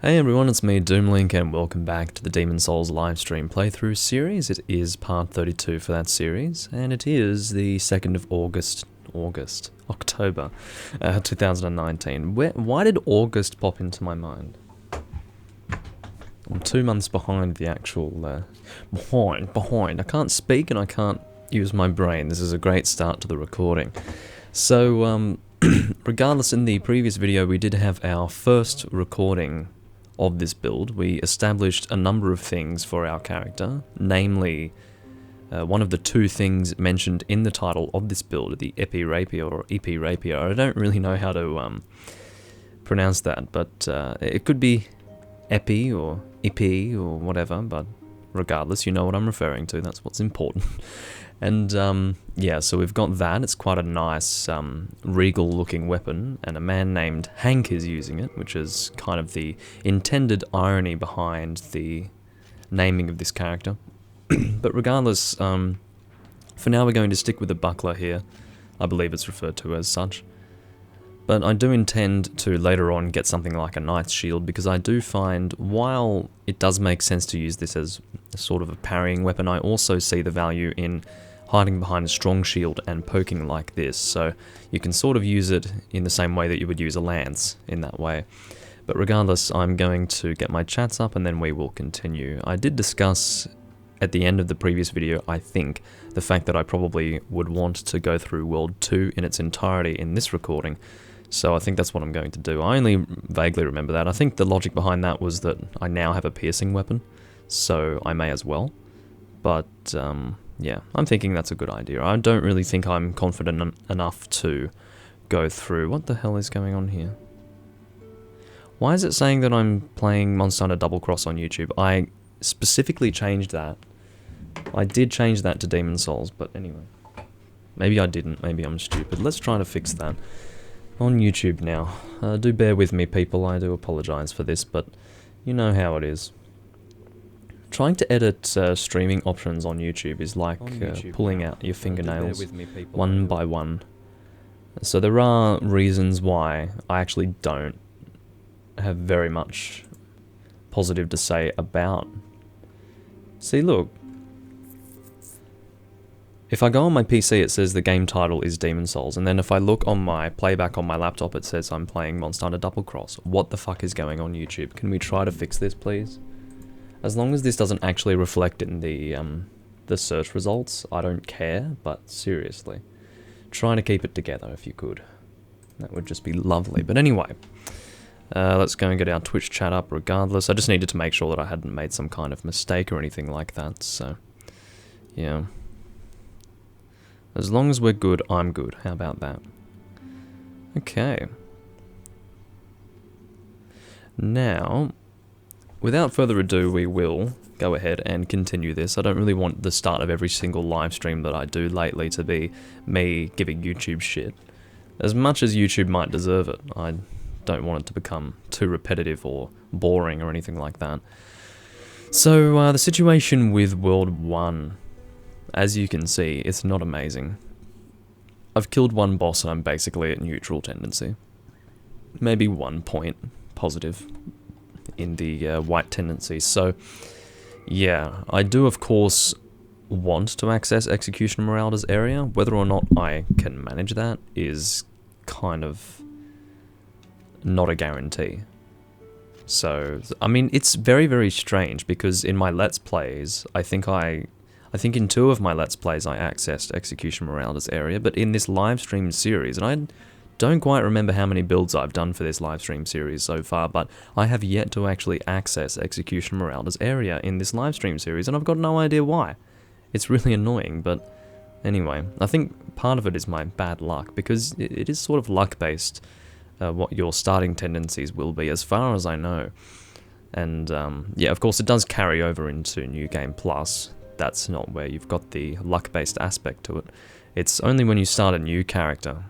Hey everyone, it's me, Doomlink, and welcome back to the Demon's Souls livestream playthrough series. It is part 32 for that series, and it is the 2nd of October, 2019. Why did August pop into my mind? I'm 2 months behind the actual, behind. I can't speak and I can't use my brain. This is a great start to the recording. So, regardless, in the previous video we did have our first recording of this build. We established a number of things for our character, namely one of the two things mentioned in the title of this build, the Epee Rapier or Epee Rapier. I don't really know how to pronounce that, but it could be Epee or Epee or whatever, but regardless, you know what I'm referring to, that's what's important. And yeah, so we've got that. It's quite a nice regal looking weapon, and a man named Hank is using it, which is kind of the intended irony behind the naming of this character. But regardless, for now we're going to stick with the buckler here. I believe it's referred to as such. But I do intend to later on get something like a knight's shield, because I do find, while it does make sense to use this as a sort of a parrying weapon, I also see the value in hiding behind a strong shield and poking like this, so you can sort of use it in the same way that you would use a lance in that way. But regardless, I'm going to get my chats up and then we will continue. I did discuss at the end of the previous video, I think, the fact that I probably would want to go through World 2 in its entirety in this recording, so I think that's what I'm going to do. I only vaguely remember that. I think the logic behind that was that I now have a piercing weapon, so I may as well. But yeah, I'm thinking that's a good idea. I don't really think I'm confident enough to go through... What the hell is going on here? Why is it saying that I'm playing Monster Hunter Double Cross on YouTube? I specifically changed that. I did change that to Demon's Souls, but anyway. Maybe I didn't, maybe I'm stupid. Let's try to fix that. On YouTube now. Do bear with me, people, I do apologise for this, but you know how it is. Trying to edit streaming options on YouTube is like pulling out your fingernails one by one. So there are reasons why I actually don't have very much positive to say about. See, look. If I go on my PC, it says the game title is Demon's Souls, and then if I look on my playback on my laptop, it says I'm playing Monster Hunter Double Cross. What the fuck is going on, YouTube? Can we try to fix this, please? As long as this doesn't actually reflect in the search results, I don't care, but seriously. Try to keep it together if you could. That would just be lovely. But anyway, let's go and get our Twitch chat up regardless. I just needed to make sure that I hadn't made some kind of mistake or anything like that, so yeah. As long as we're good, I'm good. How about that? Okay. Now, without further ado, we will go ahead and continue this. I don't really want the start of every single live stream that I do lately to be me giving YouTube shit. As much as YouTube might deserve it, I don't want it to become too repetitive or boring or anything like that. So, the situation with World 1, as you can see, it's not amazing. I've killed one boss and I'm basically at neutral tendency. Maybe 1 point positive in the white tendency. So, yeah, I do of course want to access Execution Meralda's area. Whether or not I can manage that is kind of not a guarantee. So, I mean, it's very, very strange because in my Let's Plays, I think in 2 of my Let's Plays I accessed Execution Meralda's area, but in this live stream series, and I don't quite remember how many builds I've done for this live stream series so far, but I have yet to actually access Execution Meralda's area in this live stream series, and I've got no idea why. It's really annoying, but anyway, I think part of it is my bad luck, because it is sort of luck-based, what your starting tendencies will be, as far as I know. And yeah, of course it does carry over into New Game Plus. That's not where you've got the luck-based aspect to it. It's only when you start a new character,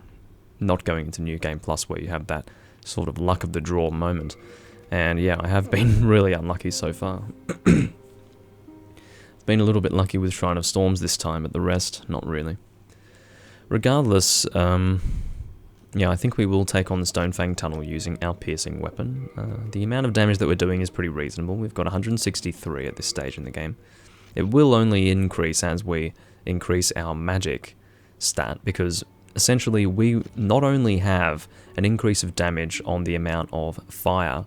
not going into New Game Plus, where you have that sort of luck of the draw moment. And yeah, I have been really unlucky so far. Been a little bit lucky with Shrine of Storms this time, but the rest, not really. Regardless, Yeah, I think we will take on the Stonefang Tunnel using our piercing weapon. The amount of damage that we're doing is pretty reasonable. We've got 163 at this stage in the game. It will only increase as we increase our magic stat, because essentially we not only have an increase of damage on the amount of fire,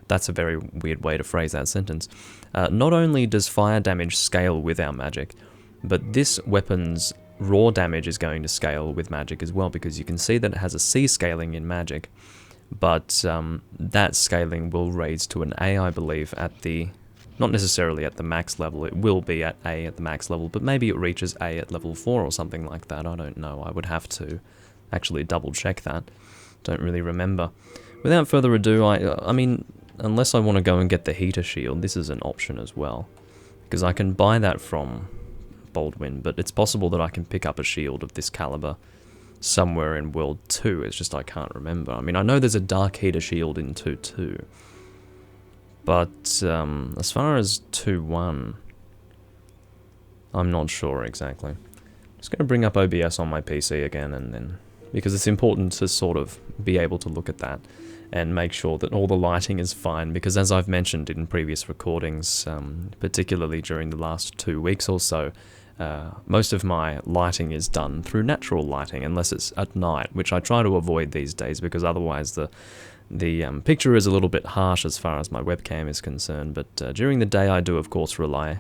that's a very weird way to phrase that sentence, not only does fire damage scale with our magic, but this weapon's raw damage is going to scale with magic as well, because you can see that it has a C scaling in magic, but that scaling will raise to an A, I believe, at the, not necessarily at the max level, it will be at A at the max level, but maybe it reaches A at level 4 or something like that, I don't know, I would have to actually double check that, don't really remember. Without further ado, I mean, unless I want to go and get the heater shield, this is an option as well, because I can buy that from Baldwin, but it's possible that I can pick up a shield of this caliber somewhere in World 2, it's just I can't remember. I mean, I know there's a Dark Heater shield in 2.2, but as far as 2.1, I'm not sure exactly. I'm just going to bring up OBS on my PC again, and then, because it's important to sort of be able to look at that and make sure that all the lighting is fine, because as I've mentioned in previous recordings, particularly during the last 2 weeks or so, most of my lighting is done through natural lighting, unless it's at night, which I try to avoid these days, because otherwise the picture is a little bit harsh as far as my webcam is concerned. But during the day I do of course rely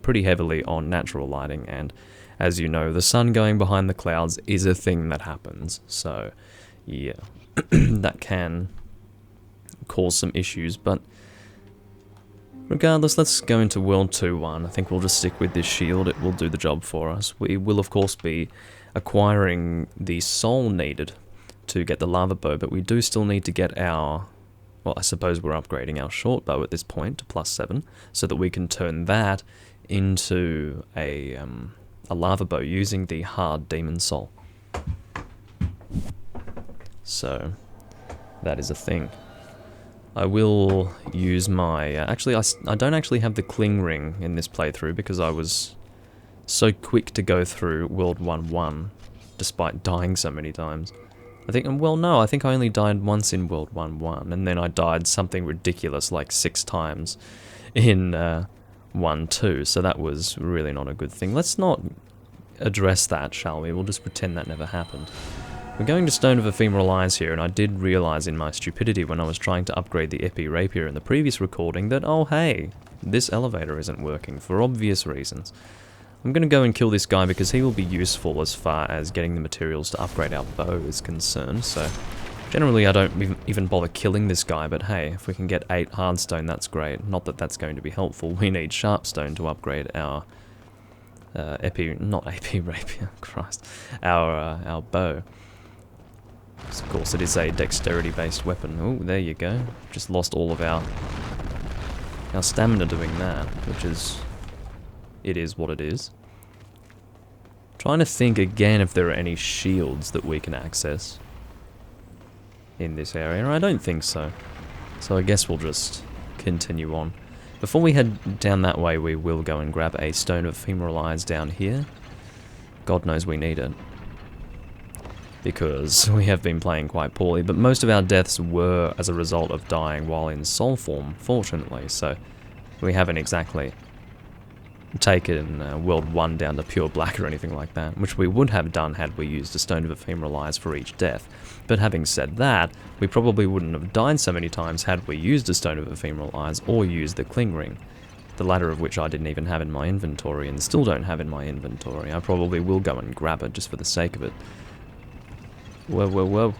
pretty heavily on natural lighting, and as you know, the sun going behind the clouds is a thing that happens, so yeah, that can cause some issues, but regardless, let's go into World 2.1. I think we'll just stick with this shield, it will do the job for us. We will of course be acquiring the soul needed to get the lava bow, but we do still need to get our, well, I suppose we're upgrading our short bow at this point to +7, so that we can turn that into a lava bow using the hard demon soul. So that is a thing. I will use my... actually, I don't actually have the cling ring in this playthrough, because I was so quick to go through World 1.1, despite dying so many times. I think, well, no, I think I only died once in World 1.1, and then I died something ridiculous like 6 times in 1.2, so that was really not a good thing. Let's not address that, shall we? We'll just pretend that never happened. We're going to Stone of Ephemeral Eyes here, and I did realise in my stupidity when I was trying to upgrade the Epee Rapier in the previous recording that, oh hey, this elevator isn't working for obvious reasons. I'm going to go and kill this guy because he will be useful as far as getting the materials to upgrade our bow is concerned, so generally I don't even bother killing this guy, but hey, if we can get 8 hardstone, that's great. Not that that's going to be helpful, we need sharpstone to upgrade our Epee, not Epee Rapier, Christ, our bow. Of course, it is a dexterity-based weapon. Oh, there you go. Just lost all of our stamina doing that, which is... it is what it is. Trying to think again if there are any shields that we can access in this area. I don't think so. So I guess we'll just continue on. Before we head down that way, we will go and grab a Stone of Ephemeral Eyes down here. God knows we need it, because we have been playing quite poorly, but most of our deaths were as a result of dying while in soul form, fortunately, so we haven't exactly taken World 1 down to pure black or anything like that, which we would have done had we used a Stone of Ephemeral Eyes for each death. But having said that, we probably wouldn't have died so many times had we used a Stone of Ephemeral Eyes or used the Cling Ring, the latter of which I didn't even have in my inventory and still don't have in my inventory. I probably will go and grab it just for the sake of it. Whoa, whoa, whoa.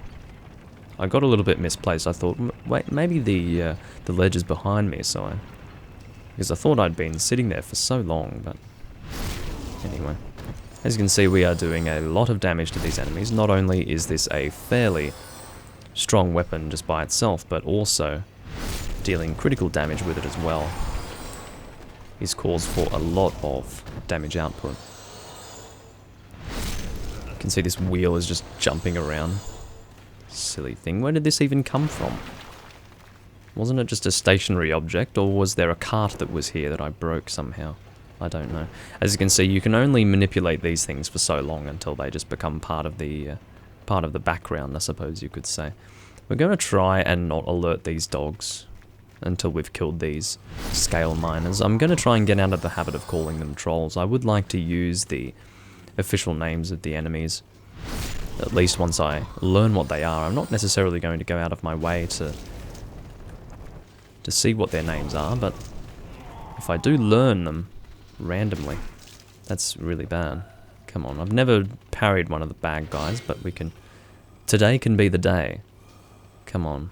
I got a little bit misplaced. I thought, wait, maybe the ledge is behind me, so because I thought I'd been sitting there for so long, but anyway. As you can see, we are doing a lot of damage to these enemies. Not only is this a fairly strong weapon just by itself, but also dealing critical damage with it as well is cause for a lot of damage output. You can see this wheel is just jumping around. Silly thing. Where did this even come from? Wasn't it just a stationary object, or was there a cart that was here that I broke somehow? I don't know. As you can see, you can only manipulate these things for so long until they just become part of the part of the background, I suppose you could say. We're going to try and not alert these dogs until we've killed these scale miners. I'm going to try and get out of the habit of calling them trolls. I would like to use the official names of the enemies, at least once I learn what they are. I'm not necessarily going to go out of my way to see what their names are, but if I do learn them randomly, that's really bad. Come on, I've never parried one of the bad guys, but we can... Today can be the day. Come on.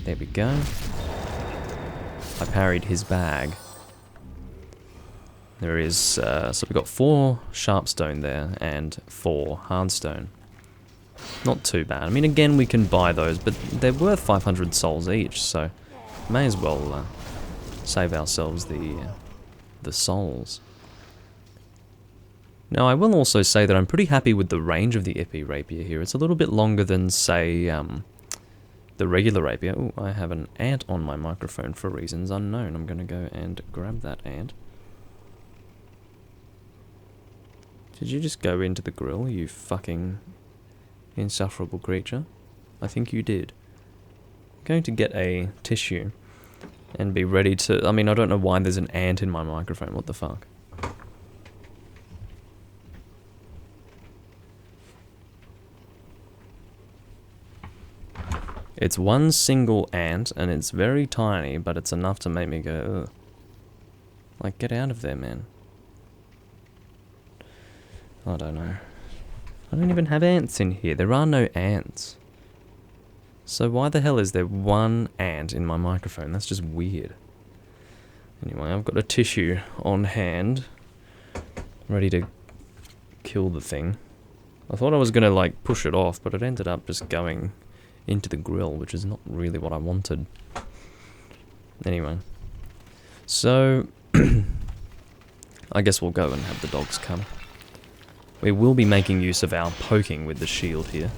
There we go. I parried his bag. There is, so we've got 4 sharpstone there and 4 hardstone. Not too bad. I mean, again, we can buy those, but they're worth 500 souls each, so may as well save ourselves the souls. Now, I will also say that I'm pretty happy with the range of the Epee Rapier here. It's a little bit longer than, say, the regular Rapier. Oh, I have an ant on my microphone for reasons unknown. I'm going to go and grab that ant. Did you just go into the grill, you fucking insufferable creature? I think you did. I'm going to get a tissue and be ready to... I mean, I don't know why there's an ant in my microphone. What the fuck? It's one single ant, and it's very tiny, but it's enough to make me go, ugh. Like, get out of there, man. I don't know. I don't even have ants in here. There are no ants. So why the hell is there one ant in my microphone? That's just weird. Anyway, I've got a tissue on hand, ready to kill the thing. I thought I was gonna, like, push it off, but it ended up just going into the grill, which is not really what I wanted. Anyway. So, I guess we'll go and have the dogs come. We will be making use of our poking with the shield here,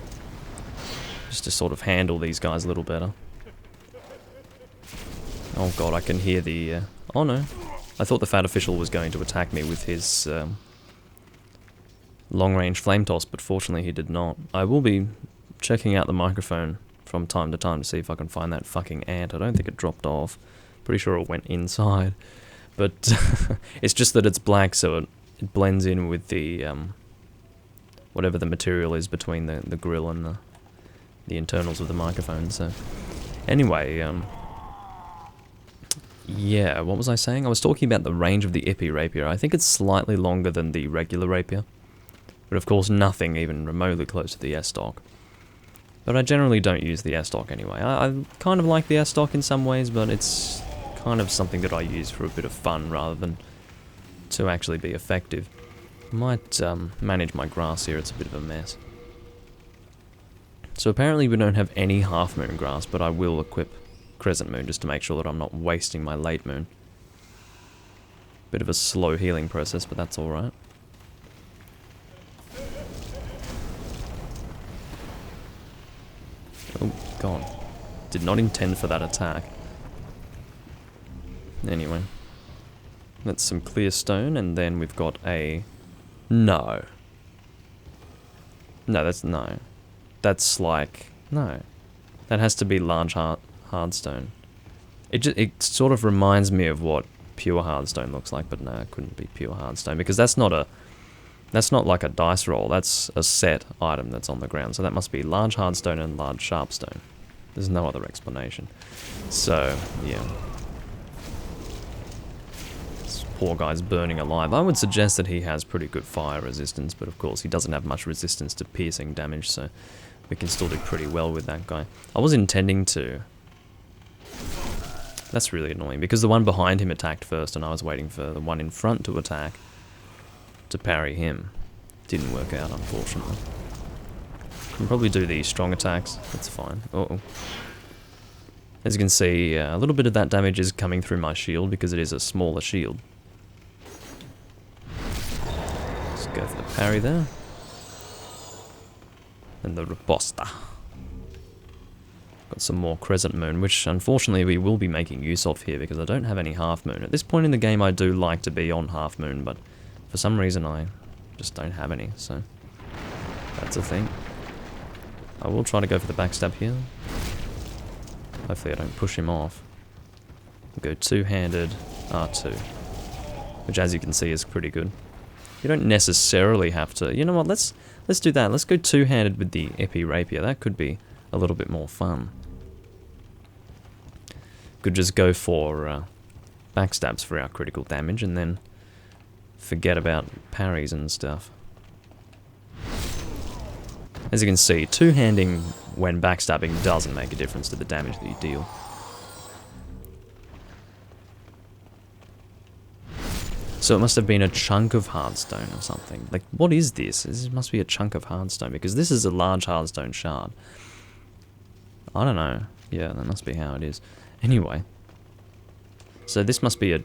just to sort of handle these guys a little better. Oh god, I can hear the... oh no. I thought the fat official was going to attack me with his long-range flame toss, but fortunately he did not. I will be checking out the microphone from time to time to see if I can find that fucking ant. I don't think it dropped off. Pretty sure it went inside. But it's just that it's black, so it blends in with the... whatever the material is between the grill and the internals of the microphone. So anyway, yeah, what was I saying? I was talking about the range of the Epee Rapier. I think it's slightly longer than the regular Rapier, but of course nothing even remotely close to the S-Stock. But I generally don't use the S-Stock anyway. I kind of like the S-Stock in some ways, but it's kind of something that I use for a bit of fun rather than to actually be effective. Might manage my grass here, it's a bit of a mess. So apparently we don't have any half moon grass, but I will equip crescent moon just to make sure that I'm not wasting my late moon. Bit of a slow healing process, but that's alright. Oh, God. Did not intend for that attack. Anyway. That's some clear stone, and then we've got a... No. No, that's no. That's like... No. That has to be large hardstone. It sort of reminds me of what pure hardstone looks like, but no, it couldn't be pure hardstone, because that's not a... That's not like a dice roll, that's a set item that's on the ground, so that must be large hardstone and large sharpstone. There's no other explanation. So, yeah. This poor guy's burning alive. I would suggest that he has pretty good fire resistance, but of course he doesn't have much resistance to piercing damage, so we can still do pretty well with that guy. I was intending to... That's really annoying, because the one behind him attacked first, and I was waiting for the one in front to attack to parry him. Didn't work out, unfortunately. Can probably do the strong attacks, that's fine. Uh-oh. As you can see, a little bit of that damage is coming through my shield, because it is a smaller shield. Let's go for the parry there. And the riposta. Got some more crescent moon, which unfortunately we will be making use of here, because I don't have any half moon. At this point in the game I do like to be on half moon, but for some reason I just don't have any, so that's a thing. I will try to go for the backstab here. Hopefully I don't push him off. Go two-handed R2. Which, as you can see, is pretty good. You don't necessarily have to... You know what, let's do that. Let's go two-handed with the Epee Rapier. That could be a little bit more fun. Could just go for backstabs for our critical damage and then forget about parries and stuff. As you can see, two-handing when backstabbing doesn't make a difference to the damage that you deal. So it must have been a chunk of hardstone or something. Like, what is this? This must be a chunk of hardstone, because this is a large hardstone shard. I don't know. Yeah, that must be how it is. Anyway. So this must be a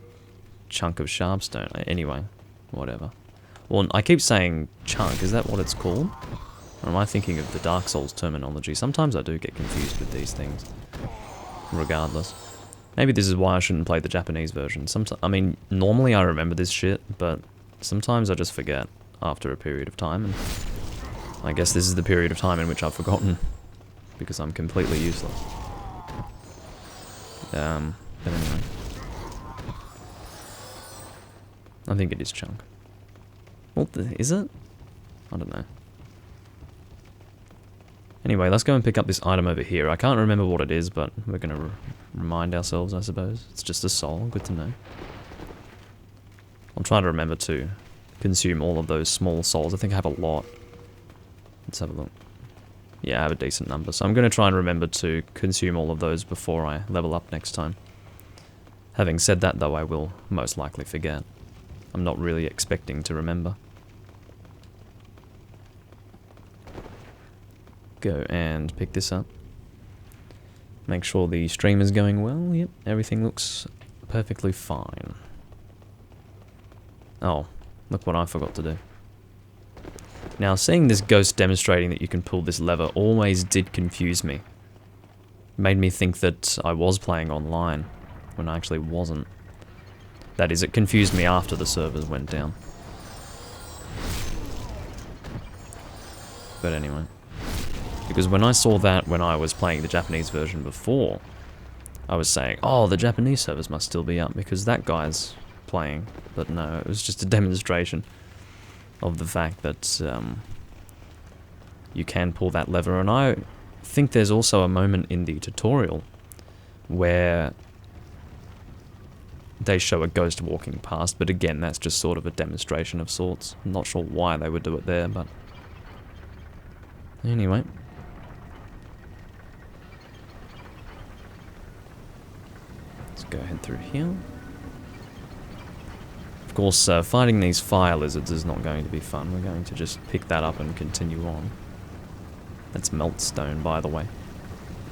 chunk of sharpstone. Anyway, whatever. Well, I keep saying chunk. Is that what it's called? Or am I thinking of the Dark Souls terminology? Sometimes I do get confused with these things. Regardless. Maybe this is why I shouldn't play the Japanese version. I mean, normally I remember this shit, but sometimes I just forget after a period of time, and I guess this is the period of time in which I've forgotten, because I'm completely useless. But anyway. I think it is chunk. What is it? I don't know. Anyway, let's go and pick up this item over here. I can't remember what it is, but we're going to remind ourselves, I suppose. It's just a soul. Good to know. I'll try to remember to consume all of those small souls. I think I have a lot. Let's have a look. Yeah, I have a decent number. So I'm going to try and remember to consume all of those before I level up next time. Having said that, though, I will most likely forget. I'm not really expecting to remember. Go and pick this up. Make sure the stream is going well. Yep, everything looks perfectly fine. Oh, look what I forgot to do. Now, seeing this ghost demonstrating that you can pull this lever always did confuse me. Made me think that I was playing online, when I actually wasn't. That is, it confused me after the servers went down. But anyway. Because when I saw that when I was playing the Japanese version before, I was saying, oh, the Japanese servers must still be up because that guy's playing. But no, it was just a demonstration of the fact that you can pull that lever. And I think there's also a moment in the tutorial where they show a ghost walking past, but again, that's just sort of a demonstration of sorts. I'm not sure why they would do it there, but anyway. Let's go ahead through here. Of course, fighting these fire lizards is not going to be fun. We're going to just pick that up and continue on. That's meltstone, by the way.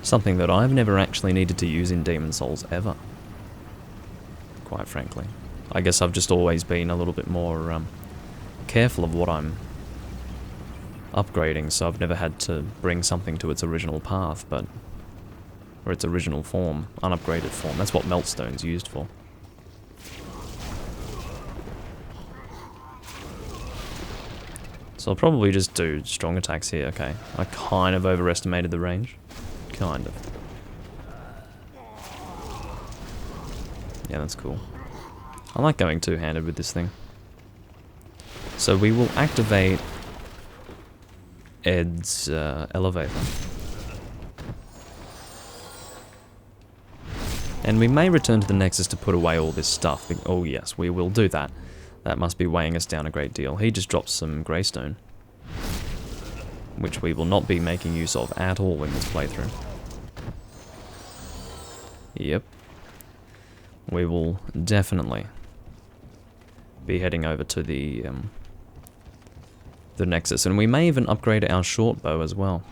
Something that I've never actually needed to use in Demon Souls ever. Quite frankly. I guess I've just always been a little bit more careful of what I'm upgrading, so I've never had to bring something to its original path, but... or its original form, unupgraded form. That's what meltstone's used for. So I'll probably just do strong attacks here, okay. I kind of overestimated the range. Kind of. Yeah, that's cool. I like going two-handed with this thing. So we will activate Ed's elevator. And we may return to the Nexus to put away all this stuff. Oh yes, we will do that. That must be weighing us down a great deal. He just drops some greystone, which we will not be making use of at all in this playthrough. Yep. We will definitely be heading over to the Nexus, and we may even upgrade our short bow as well.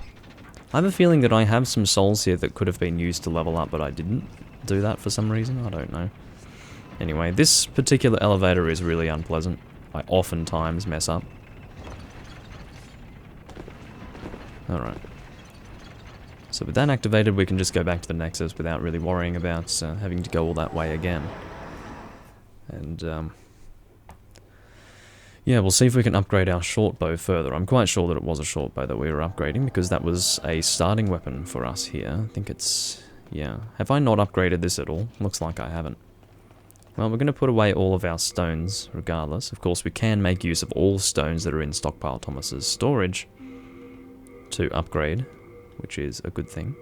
I have a feeling that I have some souls here that could have been used to level up, but I didn't do that for some reason. I don't know. Anyway, this particular elevator is really unpleasant. I oftentimes mess up. Alright. So with that activated, we can just go back to the Nexus without really worrying about having to go all that way again. And, Yeah, we'll see if we can upgrade our short bow further. I'm quite sure that it was a short bow that we were upgrading, because that was a starting weapon for us here. I think it's... yeah. Have I not upgraded this at all? Looks like I haven't. Well, we're going to put away all of our stones, regardless. Of course, we can make use of all stones that are in Stockpile Thomas's storage to upgrade, which is a good thing.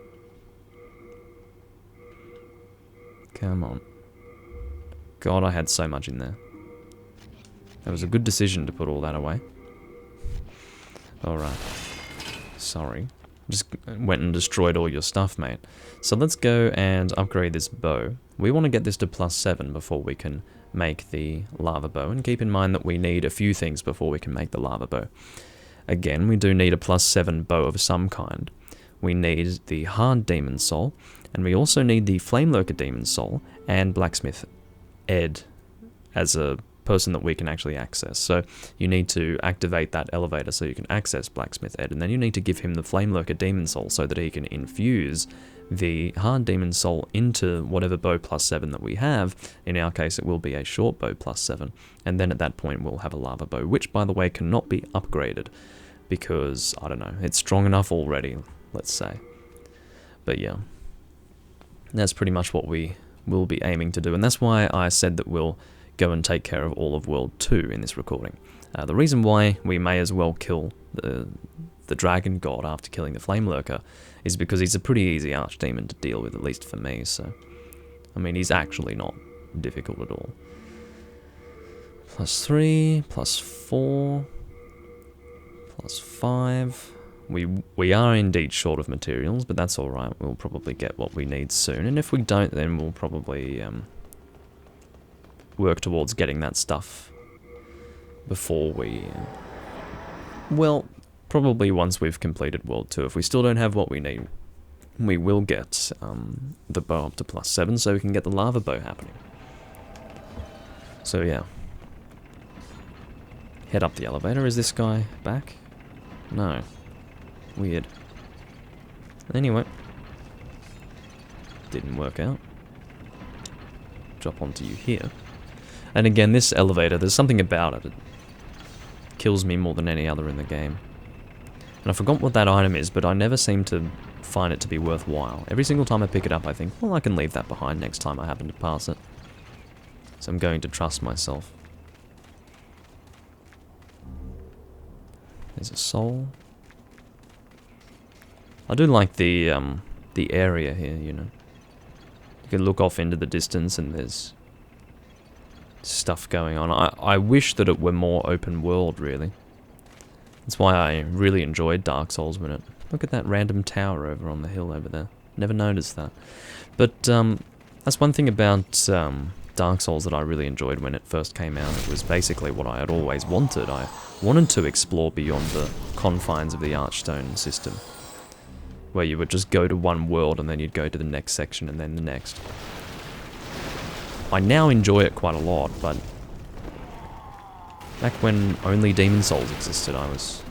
Come on. God, I had so much in there. That was a good decision to put all that away. Alright. Sorry. Just went and destroyed all your stuff, mate. So let's go and upgrade this bow. We want to get this to +7 before we can make the lava bow. And keep in mind that we need a few things before we can make the lava bow. Again, we do need a +7 bow of some kind. We need the hard demon soul. And we also need the flame lurker demon soul and blacksmith Ed as a person that we can actually access. So you need to activate that elevator so you can access blacksmith Ed, and then you need to give him the flame lurker demon soul so that he can infuse the hard demon soul into whatever bow +7 that we have. In our case, it will be a short bow +7, and then at that point we'll have a lava bow, which by the way cannot be upgraded because, I don't know, it's strong enough already, let's say. But yeah, that's pretty much what we will be aiming to do, and that's why I said that we'll go and take care of all of World 2 in this recording. The reason why we may as well kill the Dragon God after killing the Flame Lurker is because he's a pretty easy archdemon to deal with, at least for me, so... I mean, he's actually not difficult at all. +3, +4, +5... We are indeed short of materials, but that's alright, we'll probably get what we need soon, and if we don't, then we'll probably work towards getting that stuff before we... well, probably once we've completed World 2. If we still don't have what we need, we will get the bow up to +7 so we can get the lava bow happening. So yeah. Head up the elevator. Is this guy back? No. Weird. Anyway. Didn't work out. Drop onto you here. And again, this elevator, there's something about it. It kills me more than any other in the game. And I forgot what that item is, but I never seem to find it to be worthwhile. Every single time I pick it up, I think, well, I can leave that behind next time I happen to pass it. So I'm going to trust myself. There's a soul. I do like the area here, you know. You can look off into the distance and there's stuff going on. I wish that it were more open world, really. That's why I really enjoyed Dark Souls when it... Look at that random tower over on the hill over there. Never noticed that. But that's one thing about Dark Souls that I really enjoyed when it first came out. It was basically what I had always wanted. I wanted to explore beyond the confines of the Archstone system, where you would just go to one world and then you'd go to the next section and then the next. I now enjoy it quite a lot, but back when only Demon Souls existed, I was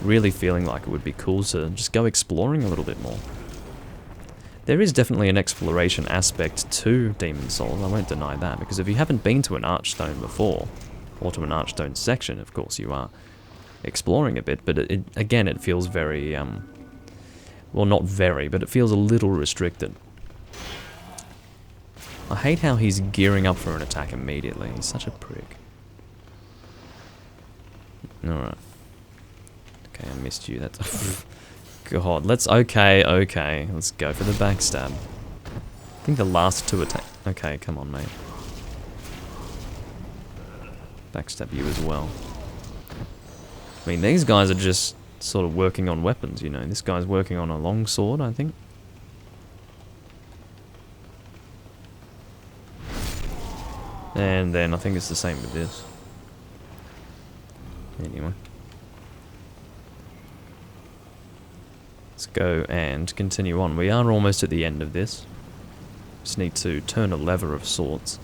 really feeling like it would be cool to just go exploring a little bit more. There is definitely an exploration aspect to Demon Souls, I won't deny that, because if you haven't been to an Archstone before, or to an Archstone section, of course you are exploring a bit, but again, it feels very, well, not very, but it feels a little restricted. I hate how he's gearing up for an attack immediately. He's such a prick. Alright. Okay, I missed you. That's... God, let's... Okay. Let's go for the backstab. I think the last two attack... Okay, come on, mate. Backstab you as well. I mean, these guys are just sort of working on weapons, you know. This guy's working on a long sword, I think. And then I think it's the same with this. Anyway. Let's go and continue on. We are almost at the end of this. Just need to turn a lever of sorts.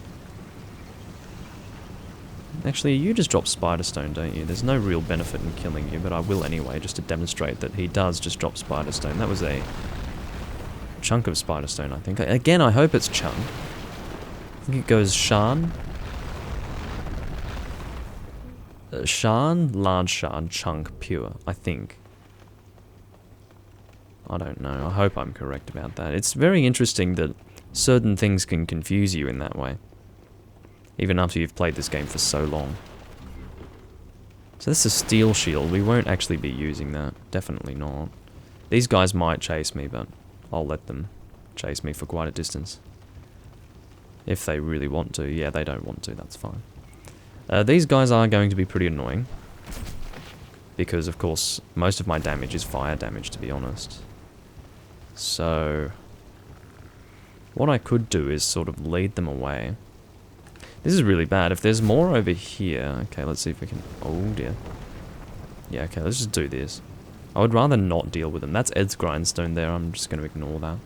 Actually, you just drop Spider Stone, don't you? There's no real benefit in killing you, but I will anyway, just to demonstrate that he does just drop Spider Stone. That was a chunk of Spider Stone, I think. Again, I hope it's chunk. I think it goes shard. Shard, large shard, chunk, pure, I think. I don't know, I hope I'm correct about that. It's very interesting that certain things can confuse you in that way. Even after you've played this game for so long. So this is a steel shield, we won't actually be using that, definitely not. These guys might chase me, but I'll let them chase me for quite a distance. If they really want to. Yeah, they don't want to, that's fine. These guys are going to be pretty annoying. Because, of course, most of my damage is fire damage, to be honest. So, what I could do is sort of lead them away. This is really bad. If there's more over here... Okay, let's see if we can... Oh, dear. Yeah, okay, let's just do this. I would rather not deal with them. That's Ed's grindstone there. I'm just going to ignore that.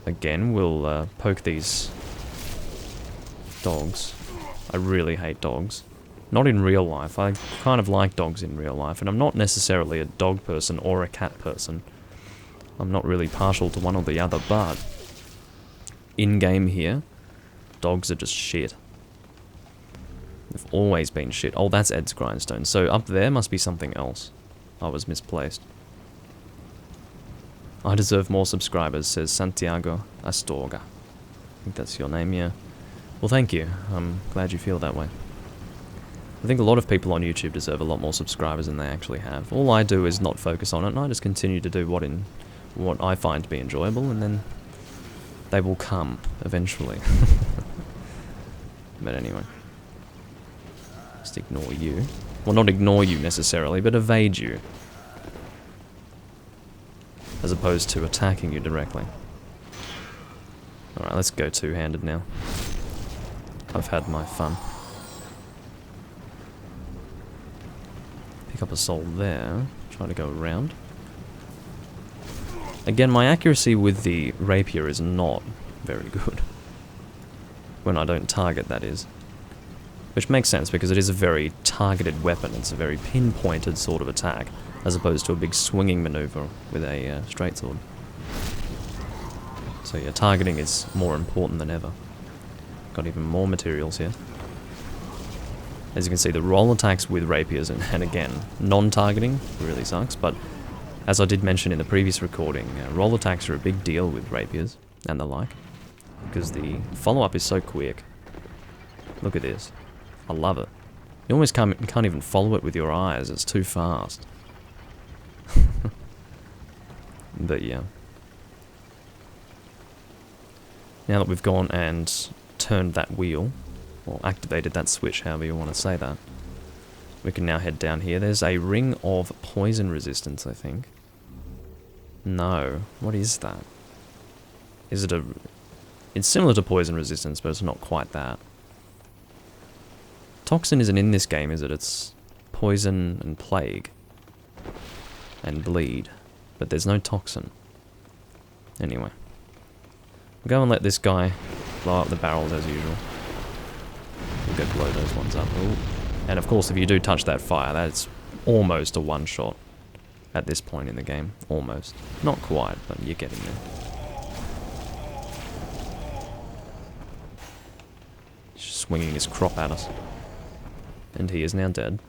Again, we'll poke these dogs. I really hate dogs. Not in real life. I kind of like dogs in real life, and I'm not necessarily a dog person or a cat person. I'm not really partial to one or the other, but in-game here, dogs are just shit. They've always been shit. Oh, that's Ed's grindstone. So up there must be something else. I was misplaced. I deserve more subscribers, says Santiago Astorga. I think that's your name, yeah. Well, thank you. I'm glad you feel that way. I think a lot of people on YouTube deserve a lot more subscribers than they actually have. All I do is not focus on it, and I just continue to do what I find to be enjoyable, and then they will come eventually. But anyway. Just ignore you. Well, not ignore you necessarily, but evade you. As opposed to attacking you directly. Alright, let's go two-handed now. I've had my fun. Pick up a soul there. Try to go around. Again, my accuracy with the rapier is not very good. When I don't target, that is. Which makes sense, because it is a very targeted weapon. It's a very pinpointed sort of attack, as opposed to a big swinging maneuver with a straight sword. So yeah, targeting is more important than ever. Got even more materials here. As you can see, the roll attacks with rapiers, and again, non-targeting really sucks, but as I did mention in the previous recording, roll attacks are a big deal with rapiers and the like, because the follow-up is so quick. Look at this. I love it. You almost can't even follow it with your eyes, it's too fast. But yeah. Now that we've gone and turned that wheel, or activated that switch, however you want to say that, we can now head down here. There's a ring of poison resistance, I think. No. What is that? Is it a... It's similar to poison resistance, but it's not quite that. Toxin isn't in this game, is it? It's poison and plague. And bleed. But there's no toxin. Anyway. We'll go and let this guy blow up the barrels as usual. We'll go blow those ones up. Ooh. And of course, if you do touch that fire, that's almost a one-shot at this point in the game. Almost. Not quite, but you're getting there. He's swinging his crop at us. And he is now dead.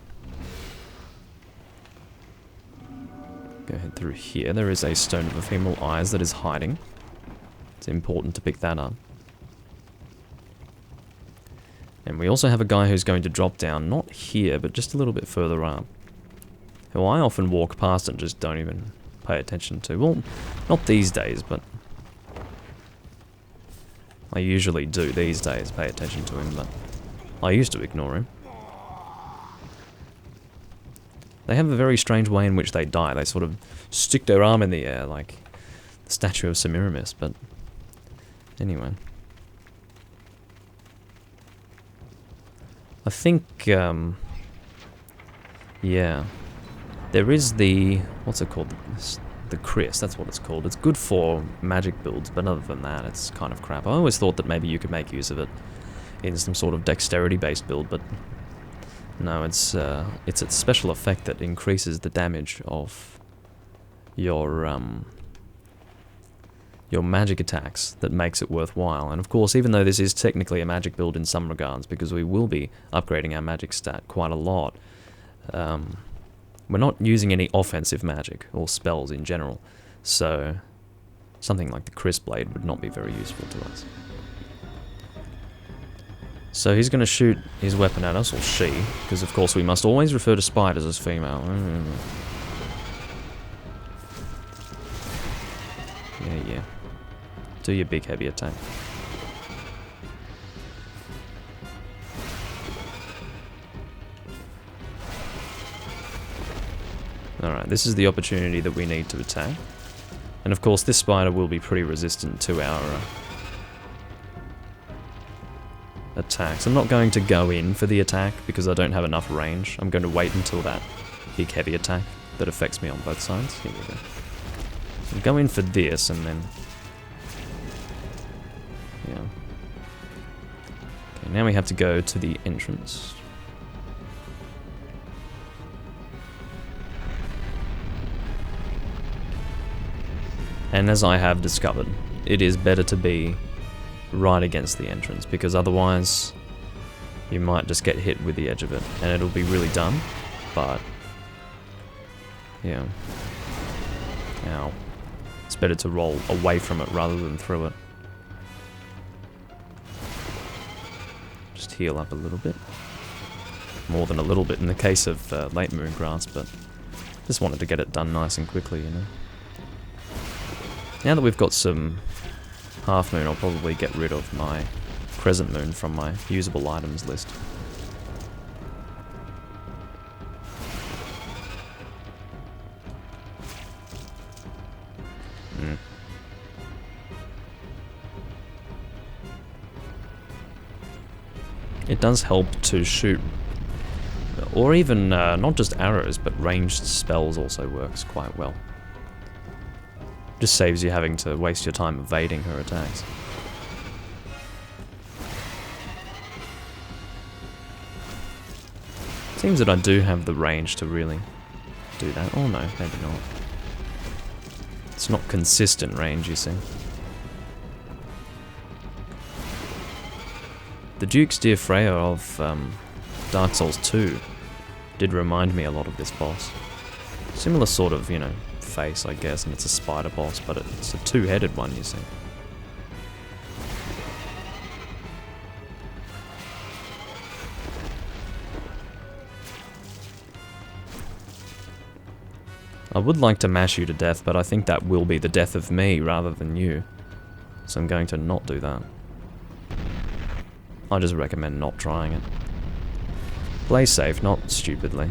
Go ahead through here. There is a stone of ephemeral eyes that is hiding. It's important to pick that up. And we also have a guy who's going to drop down, not here, but just a little bit further up. Who I often walk past and just don't even pay attention to. Well, not these days, but I usually do these days pay attention to him, but I used to ignore him. They have a very strange way in which they die. They sort of stick their arm in the air like the statue of Semiramis, but anyway. I think, yeah. There is the, what's it called? The Chris, that's what it's called. It's good for magic builds, but other than that, it's kind of crap. I always thought that maybe you could make use of it in some sort of dexterity-based build, but no, it's a special effect that increases the damage of your your magic attacks that makes it worthwhile. And of course, even though this is technically a magic build in some regards, because we will be upgrading our magic stat quite a lot, we're not using any offensive magic or spells in general, so something like the Crisp Blade would not be very useful to us. So he's going to shoot his weapon at us, or she, because of course we must always refer to spiders as female. Yeah. Do your big heavy attack. Alright, this is the opportunity that we need to attack. And of course this spider will be pretty resistant to our attacks. I'm not going to go in for the attack because I don't have enough range. I'm going to wait until that big heavy attack that affects me on both sides. Here we go. So go in for this and then... yeah. Okay, now we have to go to the entrance. And as I have discovered, it is better to be right against the entrance, because otherwise you might just get hit with the edge of it and it'll be really dumb, but yeah. Ow. It's better to roll away from it rather than through it. Just heal up a little bit. More than a little bit in the case of late moon grass, but just wanted to get it done nice and quickly, you know. Now that we've got some half moon, I'll probably get rid of my crescent moon from my usable items list. It does help to shoot, or even not just arrows, but ranged spells also works quite well. Just saves you having to waste your time evading her attacks. Seems that I do have the range to really do that. Oh no, maybe not. It's not consistent range, you see. The Duke's Dear Freya of Dark Souls 2 did remind me a lot of this boss. Similar sort of, you know, face, I guess, and it's a spider boss, but it's a two-headed one, you see. I would like to mash you to death, but I think that will be the death of me rather than you. So I'm going to not do that. I just recommend not trying it. Play safe, not stupidly.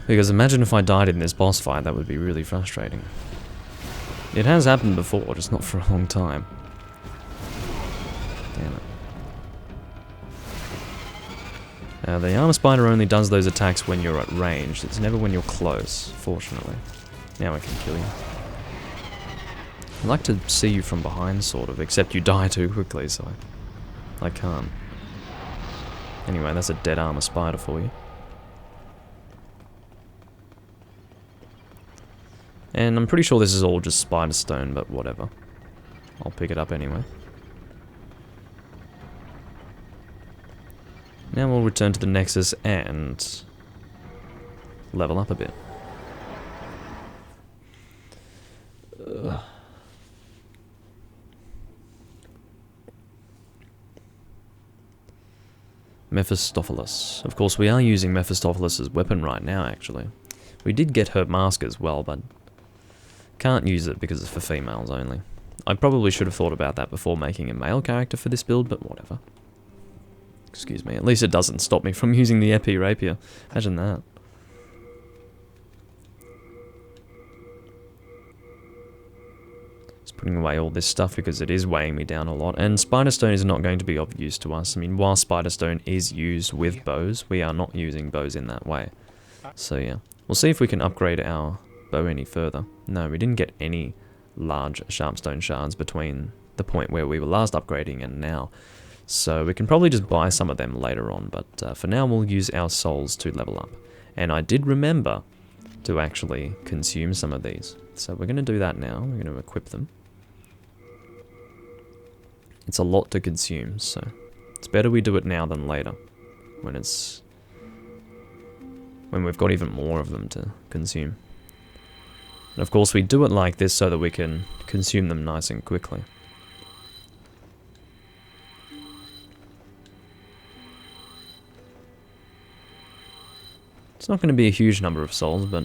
Because imagine if I died in this boss fight, that would be really frustrating. It has happened before, just not for a long time. Damn it. The armor spider only does those attacks when you're at range. It's never when you're close, fortunately. Now I can kill you. I like to see you from behind, sort of, except you die too quickly, so I can't. Anyway, that's a dead armor spider for you. And I'm pretty sure this is all just spider stone, but whatever. I'll pick it up anyway. Now we'll return to the Nexus and level up a bit. Ugh. Mephistopheles. Of course, we are using Mephistopheles' weapon right now, actually. We did get her mask as well, but can't use it because it's for females only. I probably should have thought about that before making a male character for this build, but whatever. Excuse me, at least it doesn't stop me from using the Epee Rapier. Imagine that. Just putting away all this stuff because it is weighing me down a lot, and Spider Stone is not going to be of use to us. I mean, while Spider Stone is used with bows, we are not using bows in that way. So yeah, we'll see if we can upgrade our bow any further. No, we didn't get any large sharpstone shards between the point where we were last upgrading and now. So we can probably just buy some of them later on, but for now we'll use our souls to level up. And I did remember to actually consume some of these. So we're going to do that now. We're going to equip them. It's a lot to consume, so it's better we do it now than later, when we've got even more of them to consume. And of course we do it like this so that we can consume them nice and quickly. It's not going to be a huge number of souls, but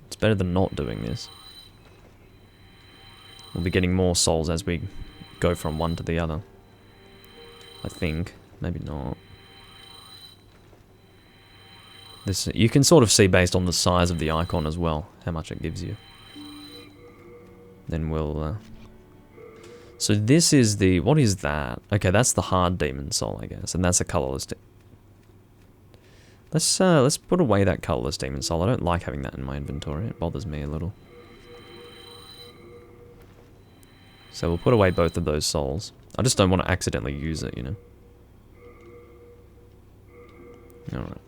it's better than not doing this. We'll be getting more souls as we go from one to the other. I think. Maybe not. This, you can sort of see based on the size of the icon as well, how much it gives you. Then we'll... So this is the... What is that? Okay, that's the hard demon soul, I guess. And that's a colorless... Let's put away that colorless demon soul. I don't like having that in my inventory. It bothers me a little. So we'll put away both of those souls. I just don't want to accidentally use it, you know. Alright.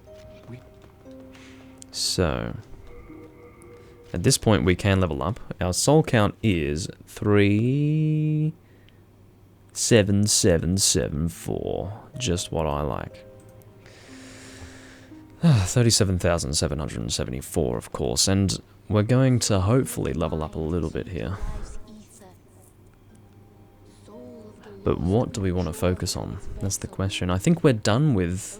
So, at this point we can level up. Our soul count is 37774. Just what I like. 37,774, of course, and we're going to hopefully level up a little bit here. But what do we want to focus on? That's the question. I think we're done with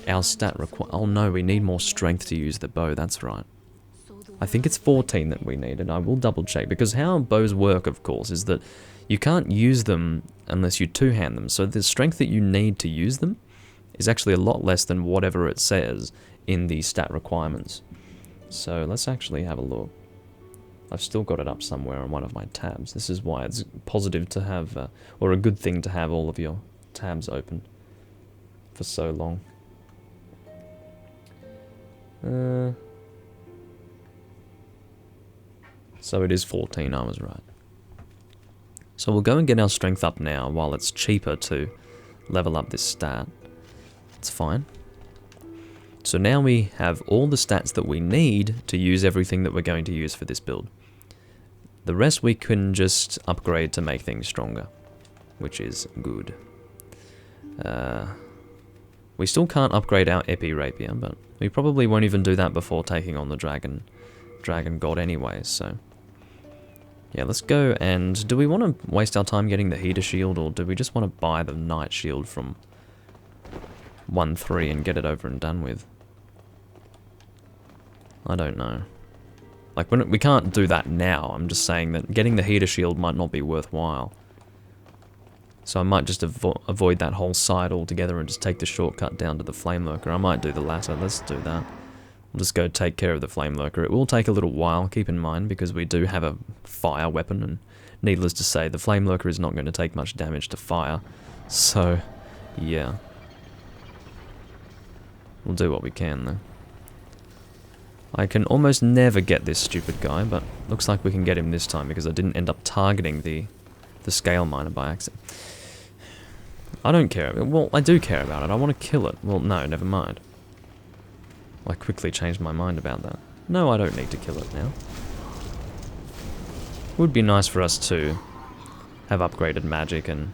our stat oh no, we need more strength to use the bow, that's right. I think it's 14 that we need, and I will double check, because how bows work, of course, is that you can't use them unless you two-hand them, so the strength that you need to use them is actually a lot less than whatever it says in the stat requirements. So let's actually have a look. I've still got it up somewhere on one of my tabs. This is why it's positive to have, or a good thing to have all of your tabs open for so long. So it is 14, I was right. So we'll go and get our strength up now while it's cheaper to level up this stat. It's fine. So now we have all the stats that we need to use everything that we're going to use for this build. The rest we can just upgrade to make things stronger, which is good. We still can't upgrade our Epee Rapier, but we probably won't even do that before taking on the Dragon God anyway, so... Yeah, let's go, and do we want to waste our time getting the heater shield, or do we just want to buy the night shield from 1-3 and get it over and done with? I don't know. Like, we can't do that now. I'm just saying that getting the heater shield might not be worthwhile. So I might just avoid that whole side altogether and just take the shortcut down to the Flame Lurker. I might do the latter. Let's do that. We'll just go take care of the Flame Lurker. It will take a little while, keep in mind, because we do have a fire weapon, and needless to say, the Flame Lurker is not going to take much damage to fire. So, yeah. We'll do what we can, though. I can almost never get this stupid guy, but looks like we can get him this time, because I didn't end up targeting the scale miner by accident. I don't care. Well, I do care about it. I want to kill it. Well, no, never mind. I quickly changed my mind about that. No, I don't need to kill it now. It would be nice for us to have upgraded magic and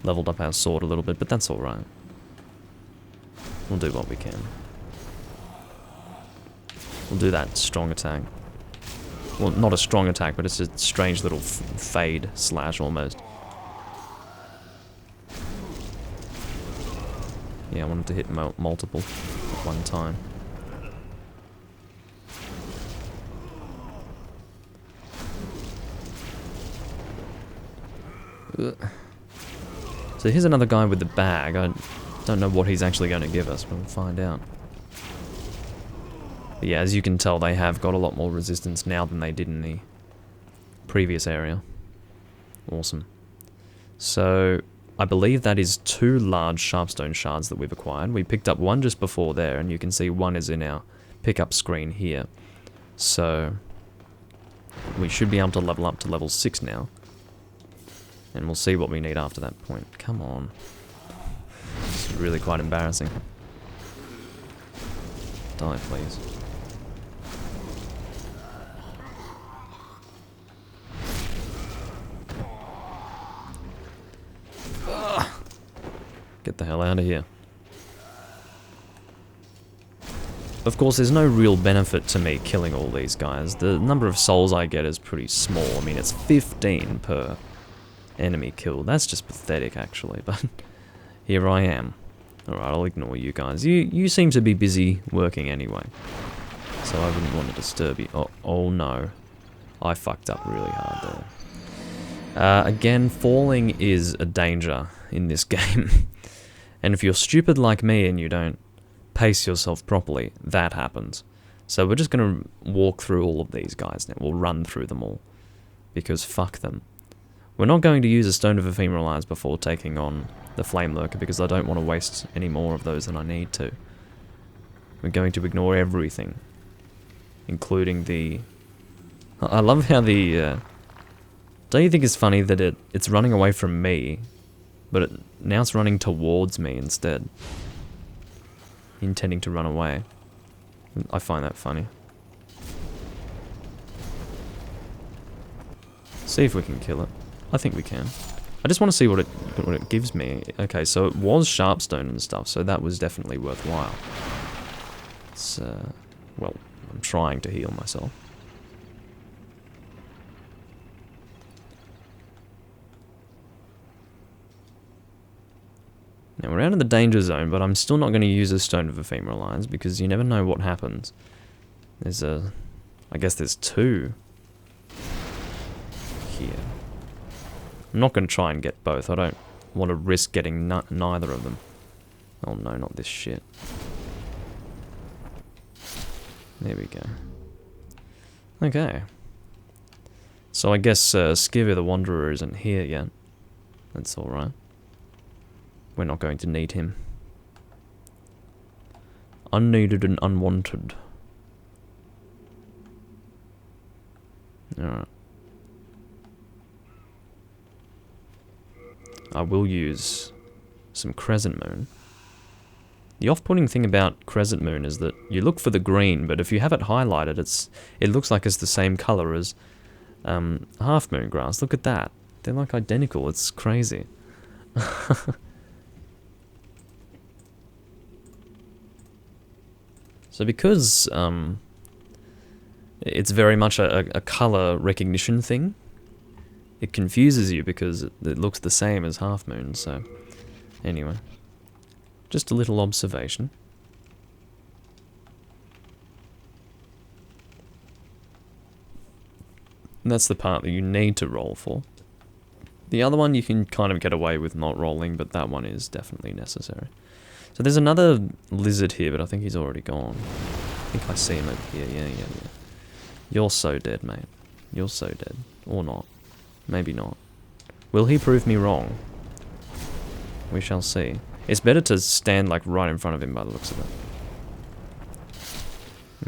leveled up our sword a little bit, but that's alright. We'll do what we can. We'll do that strong attack. Well, not a strong attack, but it's a strange little fade slash almost. Yeah, I wanted to hit multiple at one time. Ugh. So here's another guy with the bag. I don't know what he's actually going to give us, but we'll find out. But yeah, as you can tell, they have got a lot more resistance now than they did in the previous area. Awesome. So I believe that is 2 large sharpstone shards that we've acquired. We picked up one just before there, and you can see one is in our pickup screen here. So we should be able to level up to level 6 now. And we'll see what we need after that point. Come on. It's really quite embarrassing. Die, please. Get the hell out of here. Of course, there's no real benefit to me killing all these guys. The number of souls I get is pretty small. I mean, it's 15 per enemy kill. That's just pathetic, actually, but here I am. Alright, I'll ignore you guys. You seem to be busy working anyway, so I wouldn't want to disturb you. Oh no. I fucked up really hard there. Again, falling is a danger in this game. And if you're stupid like me and you don't pace yourself properly, that happens. So we're just going to walk through all of these guys now. We'll run through them all. Because fuck them. We're not going to use a Stone of Ephemeral Eyes before taking on the Flame Lurker because I don't want to waste any more of those than I need to. We're going to ignore everything. Including the... I love how the... Don't you think it's funny that it's running away from me, but now it's running towards me instead? Intending to run away. I find that funny. See if we can kill it. I think we can. I just want to see what it gives me. Okay, so it was Sharpstone and stuff, so that was definitely worthwhile. It's, well, I'm trying to heal myself. Now we're out of the danger zone, but I'm still not going to use a Stone of Ephemeral Eyes because you never know what happens. There's I guess there's two here. I'm not going to try and get both. I don't want to risk getting neither of them. Oh no, not this shit. There we go. Okay. So I guess Skivir the Wanderer isn't here yet. That's alright. We're not going to need him. Unneeded and unwanted. Alright. I will use some Crescent Moon. The off-putting thing about Crescent Moon is that you look for the green, but if you have it highlighted, it looks like it's the same color as Half Moon Grass. Look at that. They're like identical. It's crazy. So because it's very much a color recognition thing, it confuses you because it looks the same as Half Moon, so anyway. Just a little observation. And that's the part that you need to roll for. The other one you can kind of get away with not rolling, but that one is definitely necessary. So there's another lizard here, but I think he's already gone. I think I see him over here. Yeah. You're so dead, mate. You're so dead. Or not. Maybe not. Will he prove me wrong? We shall see. It's better to stand like right in front of him by the looks of it.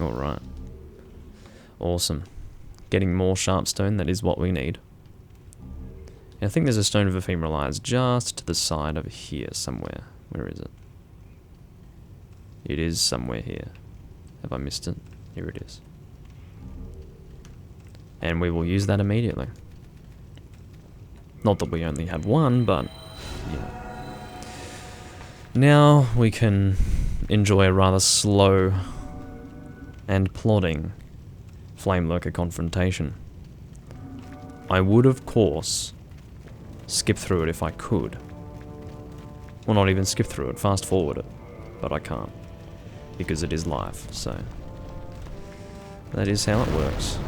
Alright. Awesome. Getting more Sharpstone, that is what we need. And I think there's a Stone of Ephemeral Eyes just to the side over here somewhere. Where is it? It is somewhere here. Have I missed it? Here it is. And we will use that immediately. Not that we only have one, but, you know. Now we can enjoy a rather slow and plodding Flame Lurker confrontation. I would, of course, skip through it if I could. Well, not even skip through it, fast forward it. But I can't. Because it is live, so that is how it works.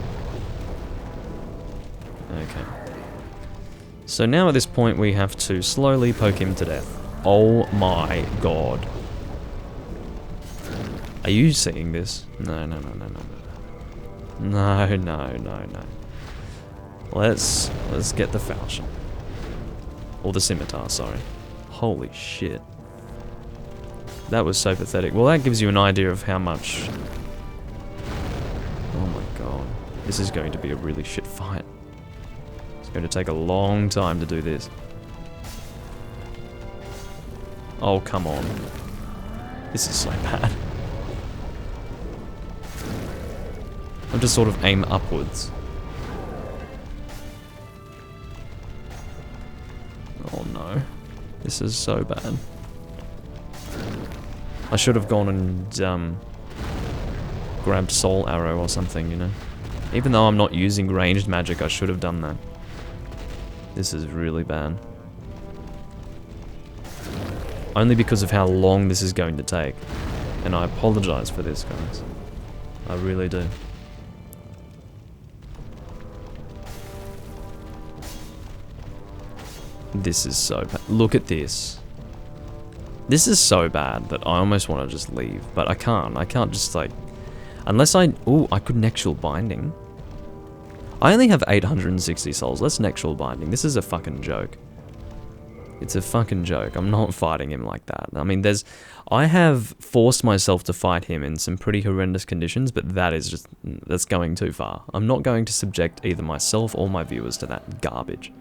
Okay. So now at this point we have to slowly poke him to death. Oh my god. Are you seeing this? No. No. Let's get the falchion. Or the scimitar, sorry. Holy shit. That was so pathetic. Well, that gives you an idea of how much... Oh my god. This is going to be a really shit fight. It's going to take a long time to do this. Oh, come on. This is so bad. I'll just sort of aim upwards. Oh no. This is so bad. I should have gone and grabbed Soul Arrow or something, you know. Even though I'm not using ranged magic, I should have done that. This is really bad. Only because of how long this is going to take. And I apologize for this, guys. I really do. This is so bad. Look at this. This is so bad that I almost want to just leave. But I can't. I can't just like... Unless I... Ooh, I could Nextual Binding. I only have 860 souls. Let's Nextual Binding. This is a fucking joke. It's a fucking joke. I'm not fighting him like that. I mean, there's... I have forced myself to fight him in some pretty horrendous conditions, but that is just... That's going too far. I'm not going to subject either myself or my viewers to that garbage.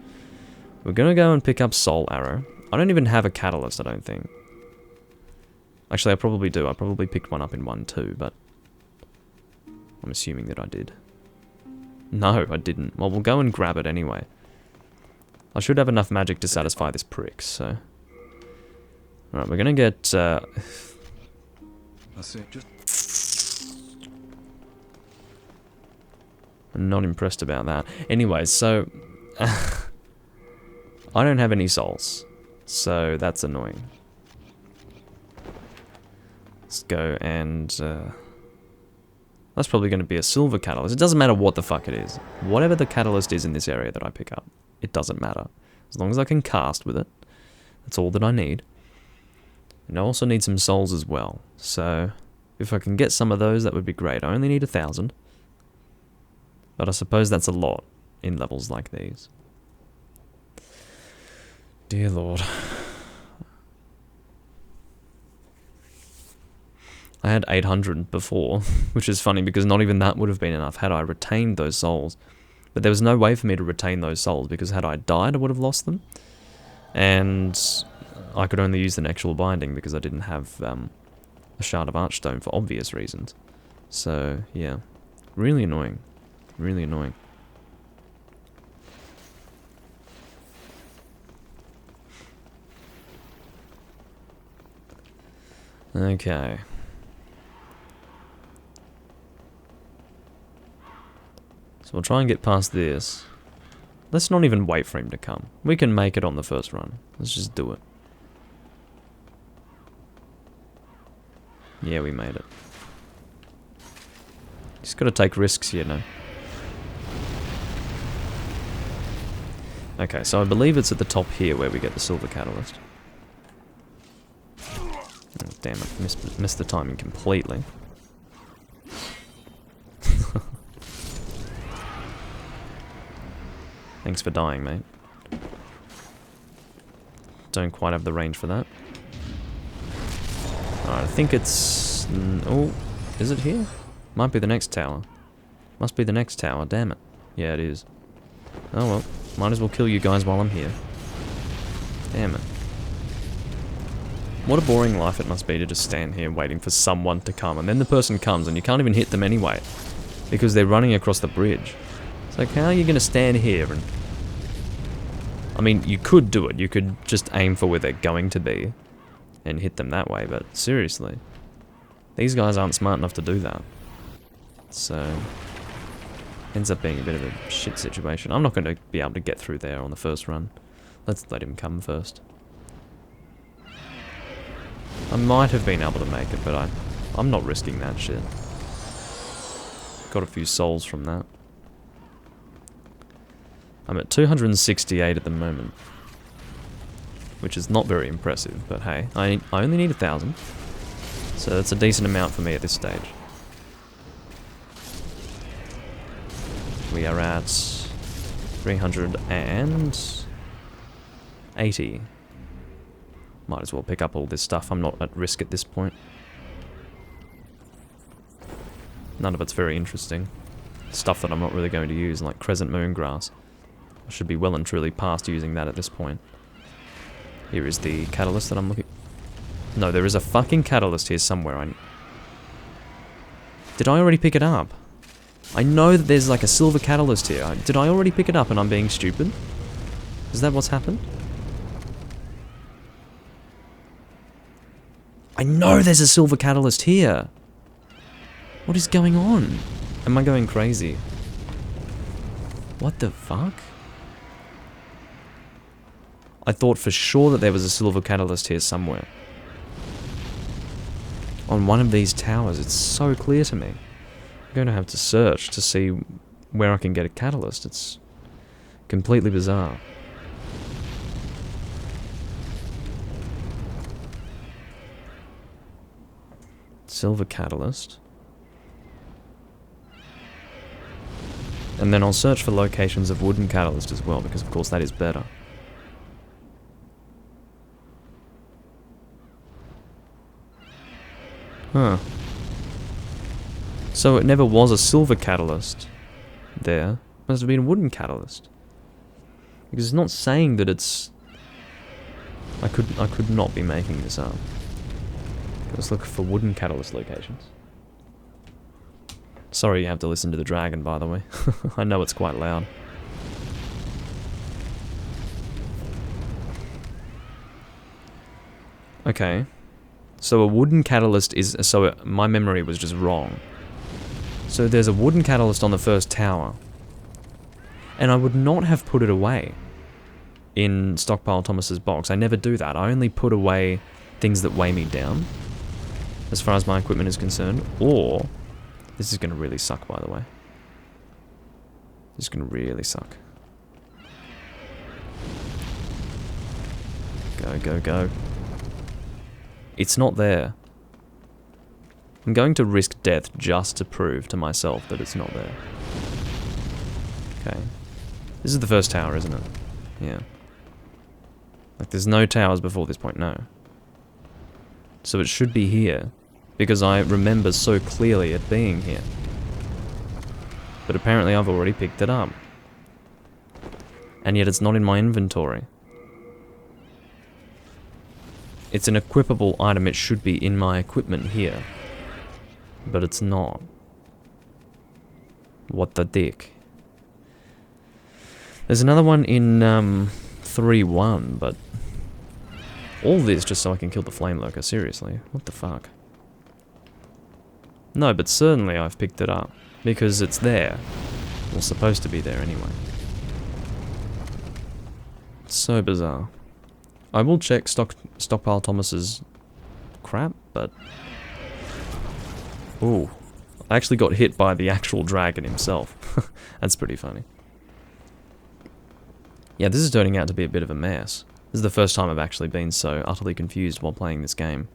We're gonna go and pick up Soul Arrow. I don't even have a Catalyst, I don't think. Actually, I probably do. I probably picked one up in 1-2, but... I'm assuming that I did. No, I didn't. Well, we'll go and grab it anyway. I should have enough magic to satisfy this prick, so... Alright, we're gonna get... That's it, just... I'm not impressed about that. Anyway, so... I don't have any souls, so that's annoying. Let's go and... that's probably going to be a silver catalyst. It doesn't matter what the fuck it is. Whatever the catalyst is in this area that I pick up, it doesn't matter. As long as I can cast with it, that's all that I need. And I also need some souls as well. So, if I can get some of those, that would be great. I only need 1,000. But I suppose that's a lot in levels like these. Dear Lord. I had 800 before, which is funny because not even that would have been enough had I retained those souls. But there was no way for me to retain those souls because had I died I would have lost them. And I could only use the Nextual Binding because I didn't have a Shard of Archstone for obvious reasons. So, yeah. Really annoying. Really annoying. Okay. So we'll try and get past this. Let's not even wait for him to come. We can make it on the first run. Let's just do it. Yeah, we made it. Just gotta take risks here now. Okay, so I believe it's at the top here where we get the silver catalyst. Oh, damn it, missed the timing completely. Thanks for dying, mate. Don't quite have the range for that. Alright, I think it's... Oh, is it here? Might be the next tower. Must be the next tower, damn it. Yeah, it is. Oh well, might as well kill you guys while I'm here. Damn it. What a boring life it must be to just stand here waiting for someone to come, and then the person comes and you can't even hit them anyway, because they're running across the bridge. It's like, how are you going to stand here and... I mean, you could do it. You could just aim for where they're going to be and hit them that way, but seriously. These guys aren't smart enough to do that. So... ends up being a bit of a shit situation. I'm not going to be able to get through there on the first run. Let's let him come first. I might have been able to make it, but I'm not risking that shit. Got a few souls from that. I'm at 268 at the moment, which is not very impressive, but hey, I only need 1,000, so that's a decent amount for me at this stage. We are at 380. Might as well pick up all this stuff. I'm not at risk at this point. None of it's very interesting. Stuff that I'm not really going to use, like Crescent Moon Grass. I should be well and truly past using that at this point. Here is the catalyst that I'm looking... No, there is a fucking catalyst here somewhere. Did I already pick it up? I know that there's like a silver catalyst here. Did I already pick it up and I'm being stupid? Is that what's happened? I know there's a silver catalyst here. What is going on? Am I going crazy? What the fuck? I thought for sure that there was a silver catalyst here somewhere. On one of these towers, it's so clear to me. I'm going to have to search to see where I can get a catalyst. It's completely bizarre. Silver catalyst. And then I'll search for locations of wooden catalyst as well, because of course that is better. Huh. So it never was a silver catalyst there. Must have been a wooden catalyst. Because it's not saying that it's... I could not be making this up. Let's look for wooden catalyst locations. Sorry you have to listen to the dragon, by the way. I know it's quite loud. Okay. So a wooden catalyst is... So my memory was just wrong. So there's a wooden catalyst on the first tower. And I would not have put it away in Stockpile Thomas's box. I never do that. I only put away things that weigh me down, as far as my equipment is concerned. Or... This is going to really suck, by the way. This is going to really suck. Go, go, go. It's not there. I'm going to risk death just to prove to myself that it's not there. Okay. This is the first tower, isn't it? Yeah. Like, there's no towers before this point, no. So it should be here, because I remember so clearly it being here. But apparently I've already picked it up. And yet it's not in my inventory. It's an equipable item, it should be in my equipment here. But it's not. What the dick? There's another one in 3.1, but... All this just so I can kill the flame lurker, seriously. What the fuck? No, but certainly I've picked it up. Because it's there. Well, supposed to be there anyway. It's so bizarre. I will check Stockpile Thomas's crap, but... Ooh. I actually got hit by the actual dragon himself. That's pretty funny. Yeah, this is turning out to be a bit of a mess. This is the first time I've actually been so utterly confused while playing this game.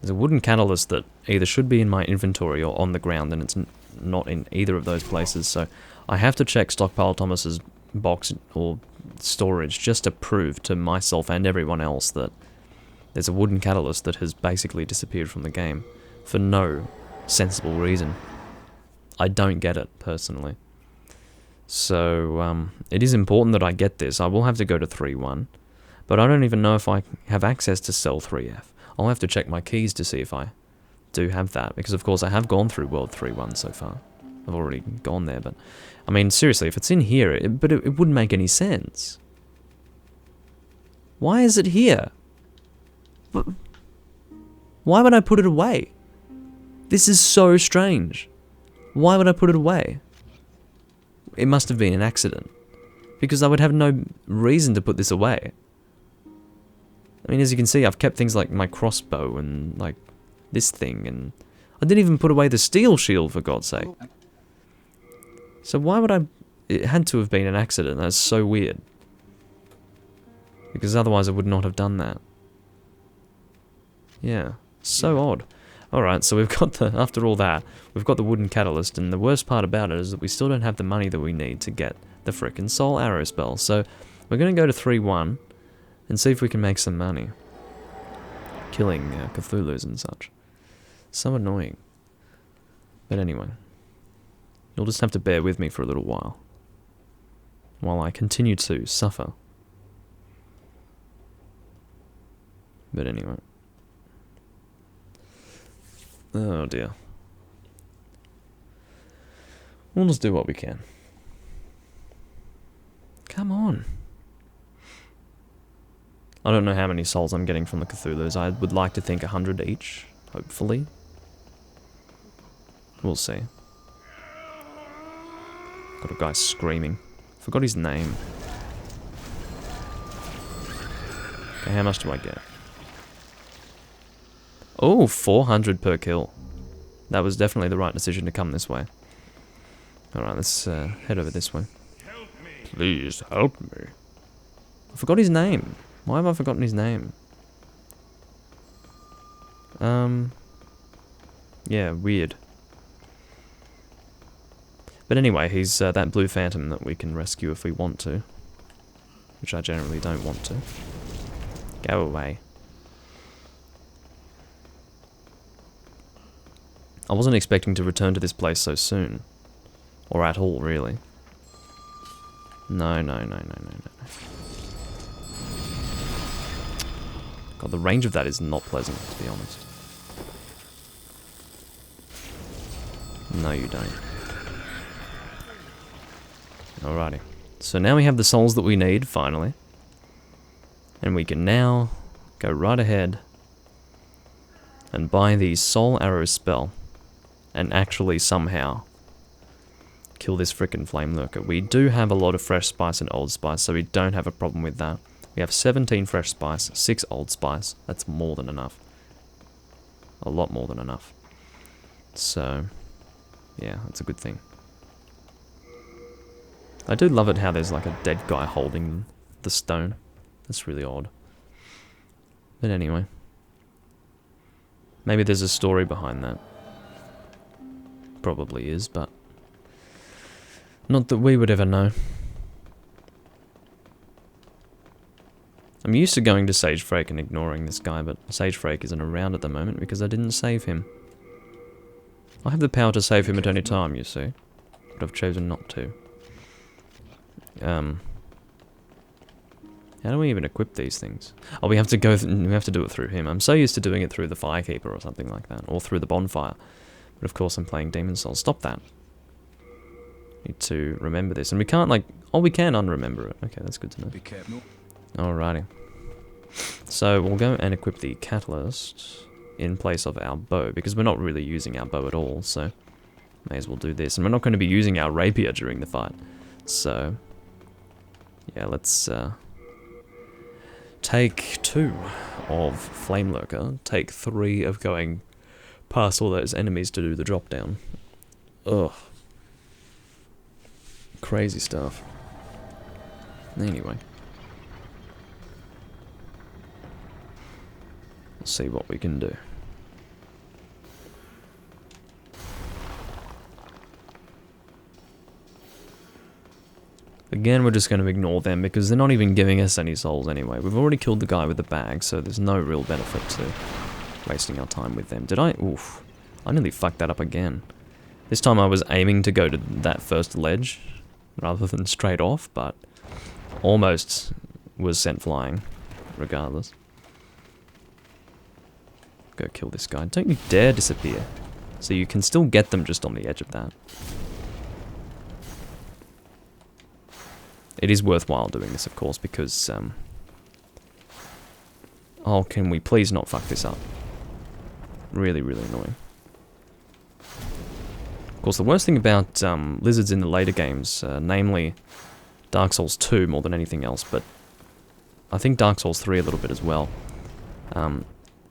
There's a wooden catalyst that either should be in my inventory or on the ground, and it's not in either of those places, so I have to check Stockpile Thomas's box or storage just to prove to myself and everyone else that there's a wooden catalyst that has basically disappeared from the game for no sensible reason. I don't get it, personally. So, it is important that I get this. I will have to go to 3.1, but I don't even know if I have access to Cell 3F. I'll have to check my keys to see if I do have that, because of course I have gone through World 3.1 so far. I've already gone there, but... I mean, seriously, if it's in here, it wouldn't make any sense. Why is it here? Why would I put it away? This is so strange. Why would I put it away? It must have been an accident, because I would have no reason to put this away. I mean, as you can see, I've kept things like my crossbow and, like, this thing, and I didn't even put away the steel shield, for God's sake. So why would I... It had to have been an accident. That's so weird. Because otherwise I would not have done that. Yeah, so odd. Alright, so we've got the... After all that, we've got the wooden catalyst, and the worst part about it is that we still don't have the money that we need to get the frickin' soul arrow spell. So we're going to go to 3.1 and see if we can make some money. Killing Cthulhus and such. So annoying. But anyway. You'll just have to bear with me for a little while I continue to suffer. But anyway. Oh dear. We'll just do what we can. Come on. I don't know how many souls I'm getting from the Cthulhus. I would like to think 100 each, hopefully. We'll see. Got a guy screaming. Forgot his name. Okay, how much do I get? Oh, 400 per kill. That was definitely the right decision to come this way. Alright, let's head over this way. Please help me. I forgot his name. Why have I forgotten his name? Yeah, weird. But anyway, he's that blue phantom that we can rescue if we want to. Which I generally don't want to. Go away. I wasn't expecting to return to this place so soon. Or at all, really. No. God, the range of that is not pleasant, to be honest. No, you don't. Alrighty. So now we have the souls that we need, finally. And we can now go right ahead and buy the Soul Arrow spell. And actually somehow kill this frickin' Flame Lurker. We do have a lot of fresh spice and old spice, so we don't have a problem with that. We have 17 fresh spice, 6 old spice. That's more than enough. A lot more than enough. So, yeah, that's a good thing. I do love it how there's like a dead guy holding the stone. That's really odd. But anyway. Maybe there's a story behind that. Probably is, but not that we would ever know. I'm used to going to Sage Frake and ignoring this guy, but Sage Frake isn't around at the moment because I didn't save him. I have the power to save him at any time, you see, but I've chosen not to. How do we even equip these things? Oh, we have to go. We have to do it through him. I'm so used to doing it through the Firekeeper or something like that, or through the bonfire. But of course I'm playing Demon Souls. Stop that. Need to remember this. And we can't like... Oh, we can unremember it. Okay, that's good to know. Be careful. Alrighty. So we'll go and equip the Catalyst in place of our bow. Because we're not really using our bow at all. So may as well do this. And we're not going to be using our Rapier during the fight. So... yeah, let's... take 2 of Flame Lurker. Take 3 of going... past all those enemies to do the drop down. Ugh. Crazy stuff. Anyway. Let's see what we can do. Again, we're just going to ignore them because they're not even giving us any souls anyway. We've already killed the guy with the bag, so there's no real benefit to wasting our time with them. Did I? Oof. I nearly fucked that up again. This time I was aiming to go to that first ledge rather than straight off, but almost was sent flying regardless. Go kill this guy. Don't you dare disappear. So you can still get them just on the edge of that. It is worthwhile doing this, of course, because... oh, can we please not fuck this up? Really, really annoying. Of course, the worst thing about lizards in the later games, namely Dark Souls 2 more than anything else, but I think Dark Souls 3 a little bit as well,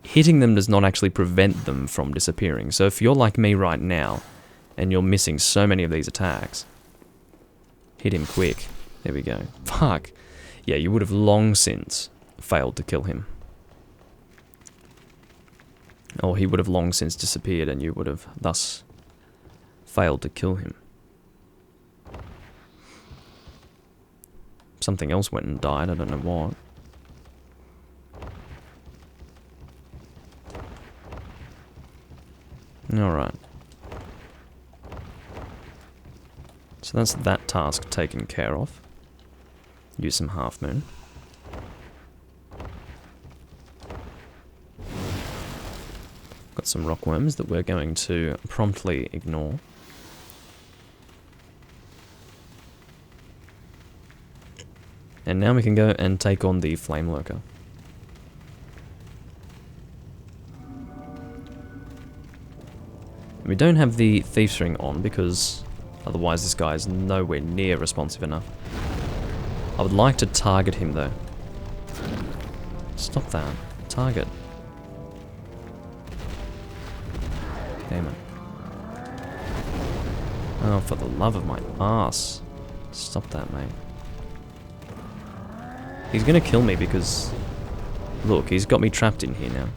hitting them does not actually prevent them from disappearing. So if you're like me right now, and you're missing so many of these attacks, hit him quick. There we go. Fuck. Yeah, you would have long since failed to kill him. Or he would have long since disappeared and you would have thus failed to kill him. Something else went and died, I don't know what. Alright. So that's that task taken care of. Use some Half Moon. Got some rockworms that we're going to promptly ignore. And now we can go and take on the Flame Lurker. We don't have the Thief's Ring on because otherwise this guy is nowhere near responsive enough. I would like to target him though. Stop that. Target. Damn it. Oh, for the love of my ass. Stop that, mate. He's gonna kill me because... Look, he's got me trapped in here now.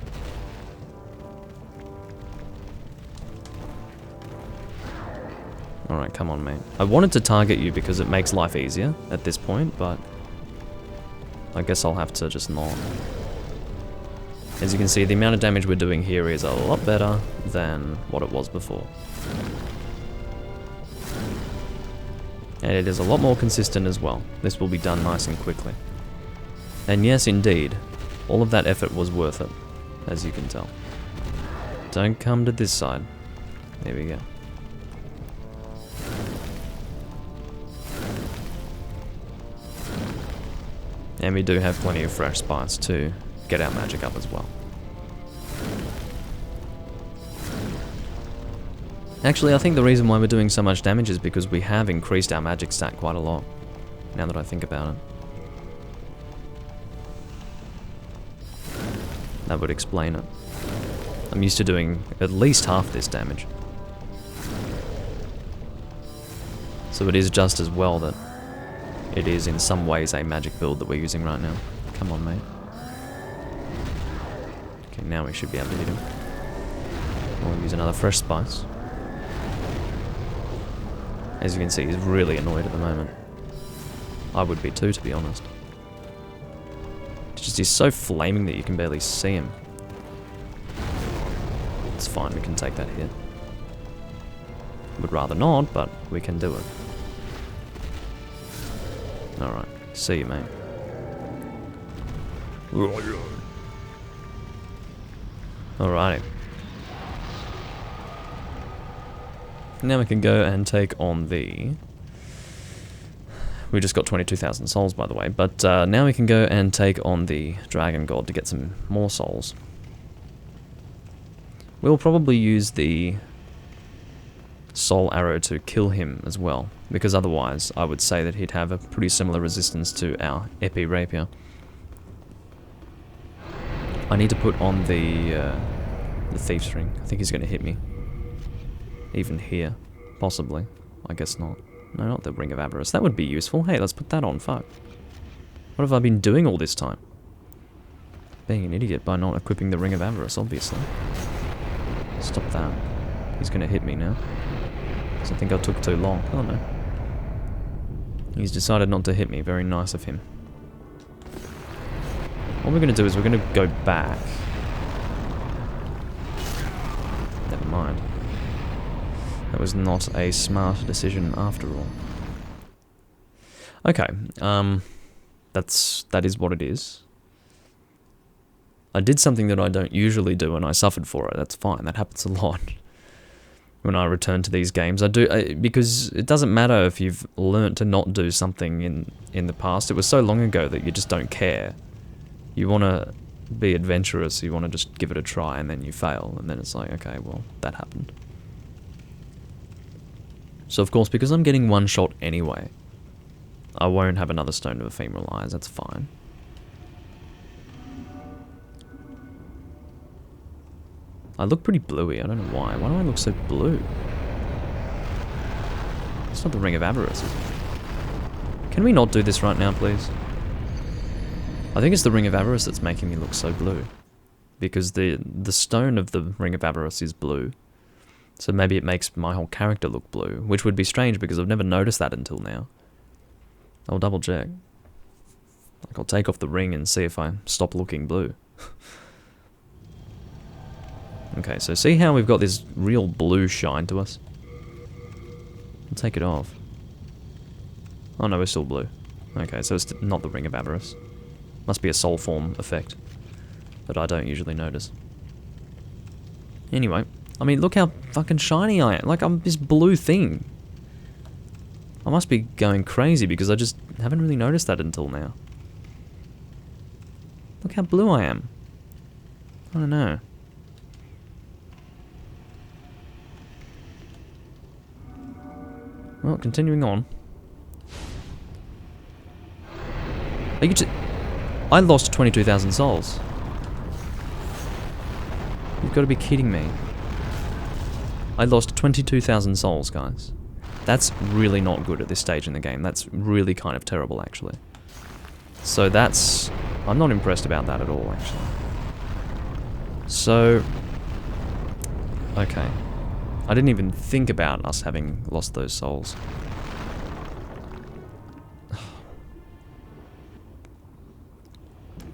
Alright, come on, mate. I wanted to target you because it makes life easier at this point, but... I guess I'll have to just not. As you can see, the amount of damage we're doing here is a lot better than what it was before. And it is a lot more consistent as well. This will be done nice and quickly. And yes, indeed, all of that effort was worth it, as you can tell. Don't come to this side. There we go. And we do have plenty of fresh spice to get our magic up as well. Actually, I think the reason why we're doing so much damage is because we have increased our magic stat quite a lot, now that I think about it. That would explain it. I'm used to doing at least half this damage. So it is just as well that it is in some ways a magic build that we're using right now. Come on, mate. Okay, now we should be able to hit him. We'll use another fresh spice. As you can see, he's really annoyed at the moment. I would be too, to be honest. He's so flaming that you can barely see him. It's fine, we can take that hit. Would rather not, but we can do it. Alright, see you, mate. Alrighty. Now we can go and take on the... We just got 22,000 souls, by the way, but now we can go and take on the Dragon God to get some more souls. We'll probably use the Soul Arrow to kill him as well, because otherwise I would say that he'd have a pretty similar resistance to our Epee Rapier. I need to put on the Thief's Ring. I think he's going to hit me. Even here, possibly. I guess not. No, not the Ring of Avarice. That would be useful. Hey, let's put that on. Fuck. What have I been doing all this time? Being an idiot by not equipping the Ring of Avarice, obviously. Stop that. He's going to hit me now. Because I think I took too long. Oh no. He's decided not to hit me. Very nice of him. What we're going to do is we're going to go back. Never mind. That was not a smart decision after all. Okay, that is what it is. I did something that I don't usually do and I suffered for it. That's fine, that happens a lot. When I return to these games, I do, because it doesn't matter if you've learnt to not do something in the past. It was so long ago that you just don't care. You want to be adventurous, you want to just give it a try, and then you fail, and then it's like, okay, well, that happened. So of course, because I'm getting one shot anyway, I won't have another Stone of Ephemeral Eyes, that's fine. I look pretty bluey, I don't know why. Why do I look so blue? It's not the Ring of Avarice, is it? Can we not do this right now, please? I think it's the Ring of Avarice that's making me look so blue. Because the stone of the Ring of Avarice is blue. So maybe it makes my whole character look blue, which would be strange because I've never noticed that until now. I'll double check. Like, I'll take off the ring and see if I stop looking blue. Okay, so see how we've got this real blue shine to us? I'll take it off. Oh no, we're still blue. Okay, so it's not the Ring of Avarice. Must be a soul form effect that I don't usually notice. Anyway. I mean, look how fucking shiny I am. Like, I'm this blue thing. I must be going crazy because I just haven't really noticed that until now. Look how blue I am. I don't know. Well, continuing on. Are you I lost 22,000 souls. You've got to be kidding me. I lost 22,000 souls, guys. That's really not good at this stage in the game. That's really kind of terrible, actually. So that's... I'm not impressed about that at all, actually. So... Okay. I didn't even think about us having lost those souls.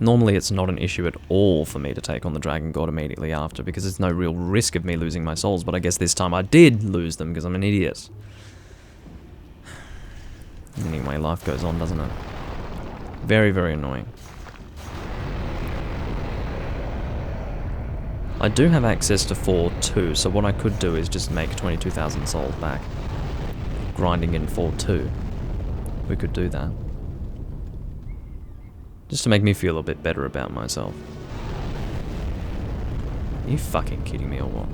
Normally it's not an issue at all for me to take on the Dragon God immediately after, because there's no real risk of me losing my souls, but I guess this time I did lose them because I'm an idiot. Anyway, life goes on, doesn't it? Very, very annoying. I do have access to 4-2, so what I could do is just make 22,000 souls back. Grinding in 4-2. We could do that. Just to make me feel a bit better about myself. Are you fucking kidding me or what?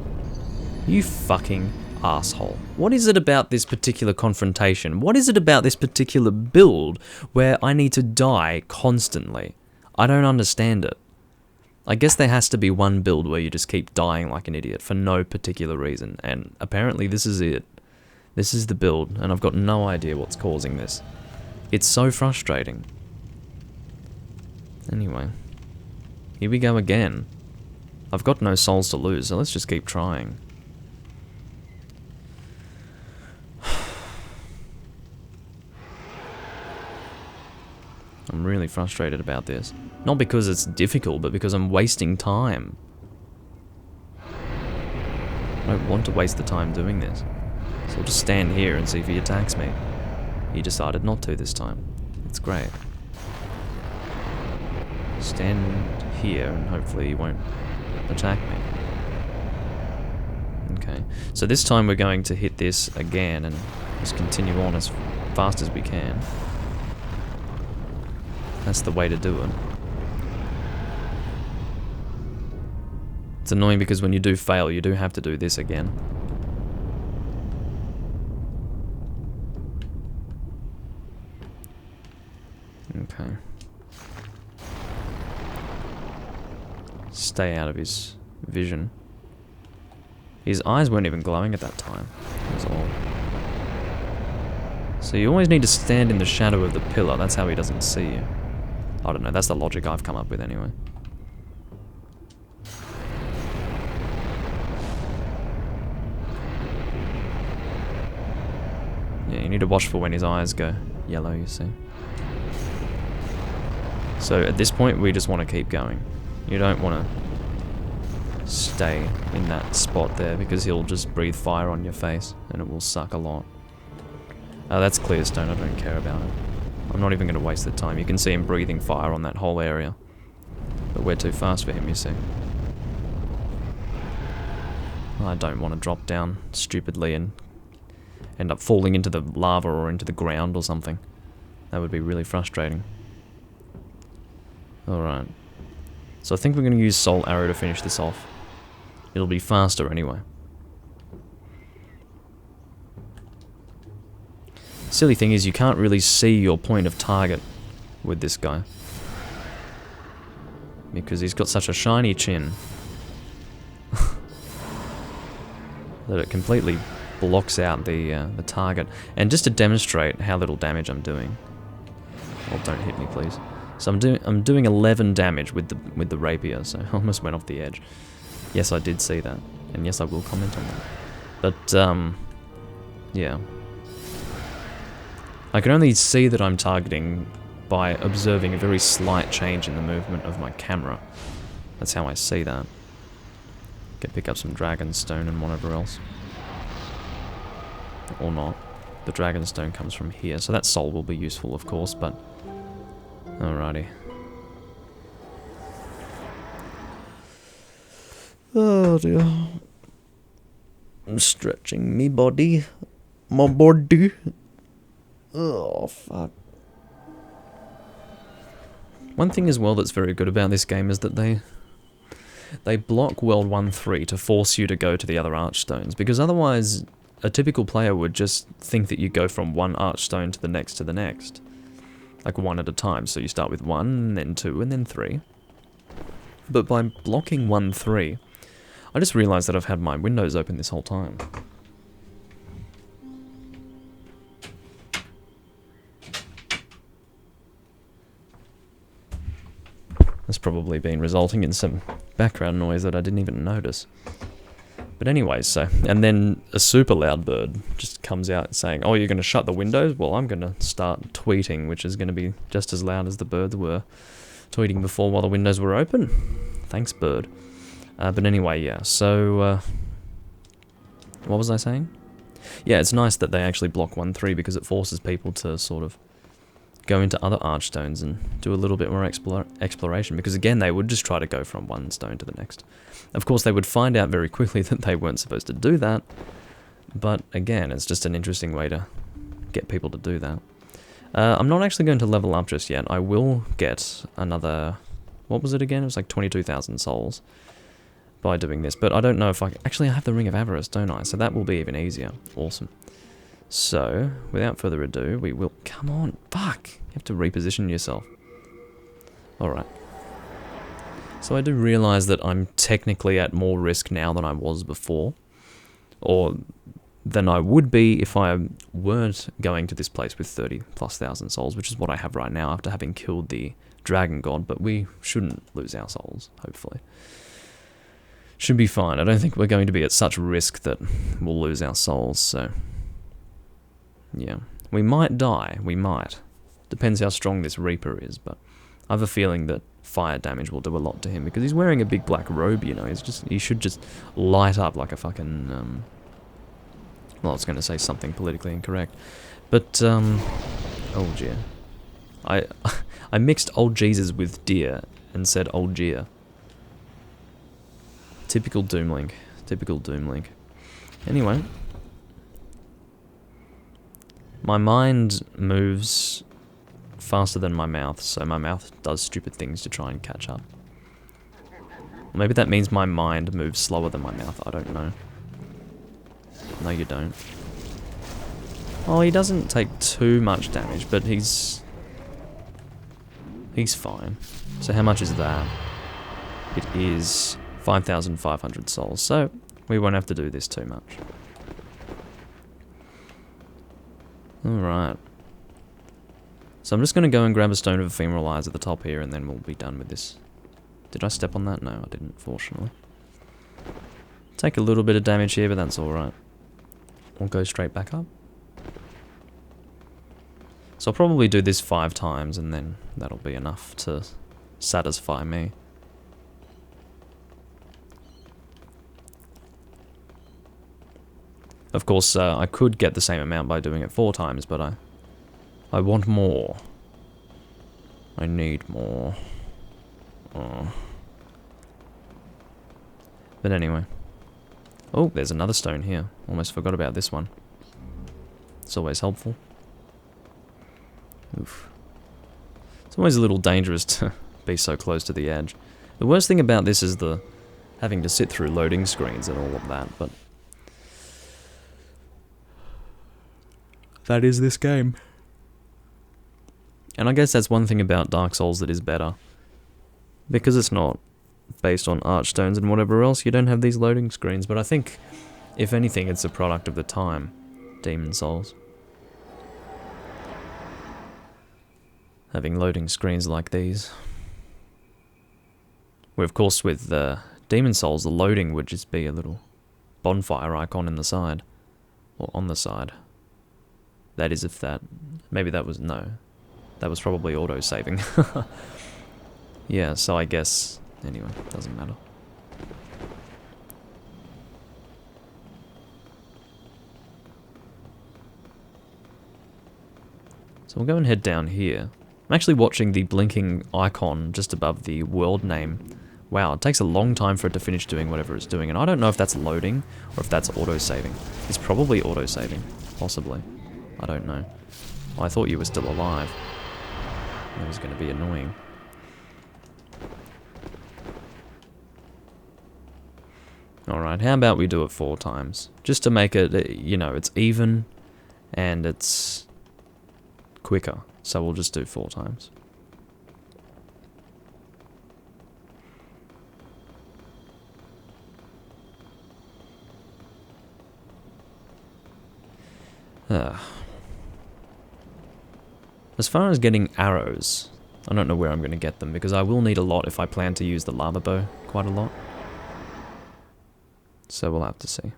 You fucking asshole. What is it about this particular confrontation? What is it about this particular build where I need to die constantly? I don't understand it. I guess there has to be one build where you just keep dying like an idiot for no particular reason, and apparently this is it. This is the build, and I've got no idea what's causing this. It's so frustrating. Anyway, here we go again. I've got no souls to lose, so let's just keep trying. I'm really frustrated about this. Not because it's difficult, but because I'm wasting time. I don't want to waste the time doing this. So I'll just stand here and see if he attacks me. He decided not to this time. It's great. Stand here and hopefully he won't attack me. Okay, so this time we're going to hit this again and just continue on as fast as we can. That's the way to do it. It's annoying because when you do fail, you do have to do this again. Okay. Stay out of his vision. His eyes weren't even glowing at that time. It was all. So you always need to stand in the shadow of the pillar. That's how he doesn't see you. I don't know, that's the logic I've come up with anyway. Yeah, you need to watch for when his eyes go yellow, you see. So at this point, we just want to keep going. You don't want to stay in that spot there, because he'll just breathe fire on your face, and it will suck a lot. Oh, that's clear stone, I don't care about it. I'm not even going to waste the time. You can see him breathing fire on that whole area. But we're too fast for him, you see. I don't want to drop down stupidly and end up falling into the lava or into the ground or something. That would be really frustrating. Alright. So I think we're going to use Soul Arrow to finish this off. It'll be faster anyway. Silly thing is, you can't really see your point of target with this guy. Because he's got such a shiny chin. that it completely blocks out the target. And just to demonstrate how little damage I'm doing. Oh, don't hit me, please. So I'm doing 11 damage with the Rapier, so I almost went off the edge. Yes, I did see that. And yes, I will comment on that. But, yeah. I can only see that I'm targeting by observing a very slight change in the movement of my camera. That's how I see that. Can pick up some Dragonstone and whatever else. Or not. The Dragonstone comes from here, so that soul will be useful, of course, but... Alrighty. Oh dear. I'm stretching me body. My body. Oh, fuck. One thing as well that's very good about this game is that they block World 1-3 to force you to go to the other Archstones, because otherwise a typical player would just think that you go from one archstone to the next, like one at a time. So you start with 1, then 2, and then 3. But by blocking 1, 3, I just realized that I've had my windows open this whole time. That's probably been resulting in some background noise that I didn't even notice. But anyway, so, and then a super loud bird just comes out saying, oh, you're going to shut the windows? Well, I'm going to start tweeting, which is going to be just as loud as the birds were tweeting before while the windows were open. Thanks, bird. But anyway, yeah, so, what was I saying? Yeah, it's nice that they actually block 1, 3 because it forces people to sort of go into other archstones and do a little bit more exploration, because again, they would just try to go from one stone to the next. Of course, they would find out very quickly that they weren't supposed to do that, but again, it's just an interesting way to get people to do that. I'm not actually going to level up just yet. I will get another, what was it again? It was like 22,000 souls by doing this, but I don't know if I have the Ring of Avarice, don't I? So that will be even easier. Awesome. So, without further ado, we will... Come on, fuck! You have to reposition yourself. Alright. So I do realise that I'm technically at more risk now than I was before. Or than I would be if I weren't going to this place with 30,000+ souls, which is what I have right now after having killed the Dragon God, but we shouldn't lose our souls, hopefully. Should be fine. I don't think we're going to be at such risk that we'll lose our souls, so... Yeah, we might die, we might. Depends how strong this Rapier is, but I have a feeling that fire damage will do a lot to him, because he's wearing a big black robe, you know, he should just light up like a fucking, well, I was going to say something politically incorrect, but, oh dear. I mixed old Jesus with deer and said old dear. Typical Doomlink, typical Doomlink. Anyway. My mind moves faster than my mouth, so my mouth does stupid things to try and catch up. Maybe that means my mind moves slower than my mouth, I don't know. No, you don't. Oh, he doesn't take too much damage, but he's fine. So how much is that? It is 5,500 souls, so we won't have to do this too much. Alright. So I'm just going to go and grab a stone of ephemeral eyes at the top here, and then we'll be done with this. Did I step on that? No, I didn't, fortunately. Take a little bit of damage here, but that's alright. We'll go straight back up. So I'll probably do this 5 times, and then that'll be enough to satisfy me. Of course, I could get the same amount by doing it 4 times, but I want more. I need more. Oh. But anyway. Oh, there's another stone here. Almost forgot about this one. It's always helpful. Oof. It's always a little dangerous to be so close to the edge. The worst thing about this is the having to sit through loading screens and all of that, but that is this game. And I guess that's one thing about Dark Souls that is better. Because it's not based on archstones and whatever else, you don't have these loading screens. But I think, if anything, it's a product of the time. Demon Souls. Having loading screens like these. Where, of course, with Demon Souls, the loading would just be a little bonfire icon in the side. Or on the side. That is if that... Maybe that was... No. That was probably auto-saving. Yeah, so I guess... Anyway, doesn't matter. So we'll go and head down here. I'm actually watching the blinking icon just above the world name. Wow, it takes a long time for it to finish doing whatever it's doing, and I don't know if that's loading or if that's auto-saving. It's probably auto-saving. Possibly. I don't know. I thought you were still alive. That was going to be annoying. Alright, how about we do it 4 times? Just to make it, you know, it's even and it's quicker. So we'll just do 4 times. As far as getting arrows, I don't know where I'm going to get them, because I will need a lot if I plan to use the lava bow quite a lot. So we'll have to see.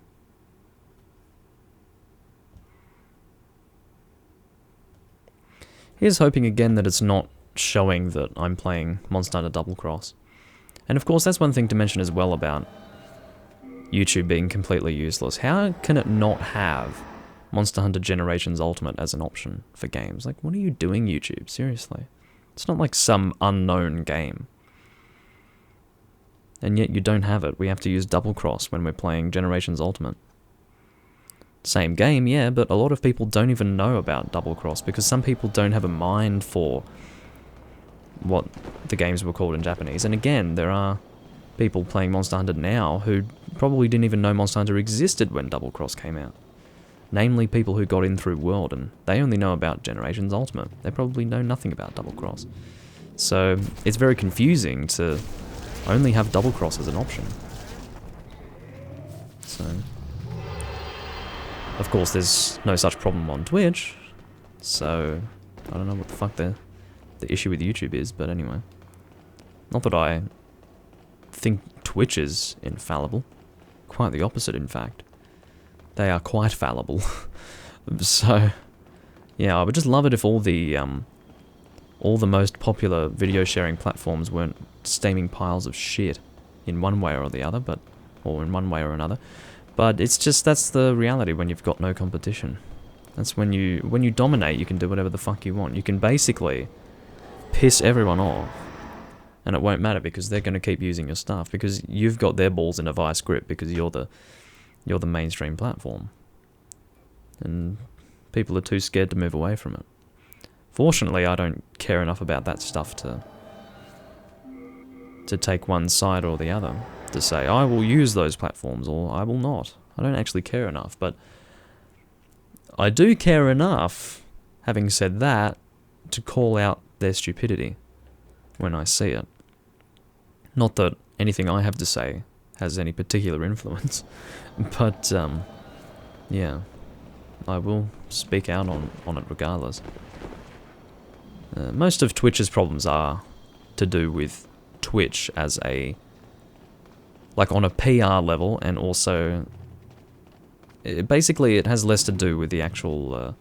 Here's hoping again that it's not showing that I'm playing Monster Hunter Double Cross. And of course that's one thing to mention as well about YouTube being completely useless. How can it not have Monster Hunter Generations Ultimate as an option for games? Like, what are you doing, YouTube? Seriously. It's not like some unknown game. And yet you don't have it. We have to use Double Cross when we're playing Generations Ultimate. Same game, yeah, but a lot of people don't even know about Double Cross because some people don't have a mind for what the games were called in Japanese. And again, there are people playing Monster Hunter now who probably didn't even know Monster Hunter existed when Double Cross came out. Namely, people who got in through World, and they only know about Generations Ultimate. They probably know nothing about Double Cross. So, it's very confusing to only have Double Cross as an option. So, of course, there's no such problem on Twitch, so I don't know what the fuck the issue with YouTube is, but anyway. Not that I think Twitch is infallible. Quite the opposite, in fact. They are quite fallible. So, yeah, I would just love it if all the most popular video sharing platforms weren't steaming piles of shit in one way or the other, or in one way or another. But it's just, that's the reality when you've got no competition. That's when you dominate, you can do whatever the fuck you want. You can basically piss everyone off, and it won't matter because they're going to keep using your stuff because you've got their balls in a vice grip because you're the mainstream platform. And people are too scared to move away from it. Fortunately, I don't care enough about that stuff to take one side or the other. To say, I will use those platforms or I will not. I don't actually care enough, but I do care enough, having said that, to call out their stupidity when I see it. Not that anything I have to say has any particular influence, but yeah, I will speak out on it regardless. Most of Twitch's problems are to do with Twitch as like on a PR level, and also basically it has less to do with the actual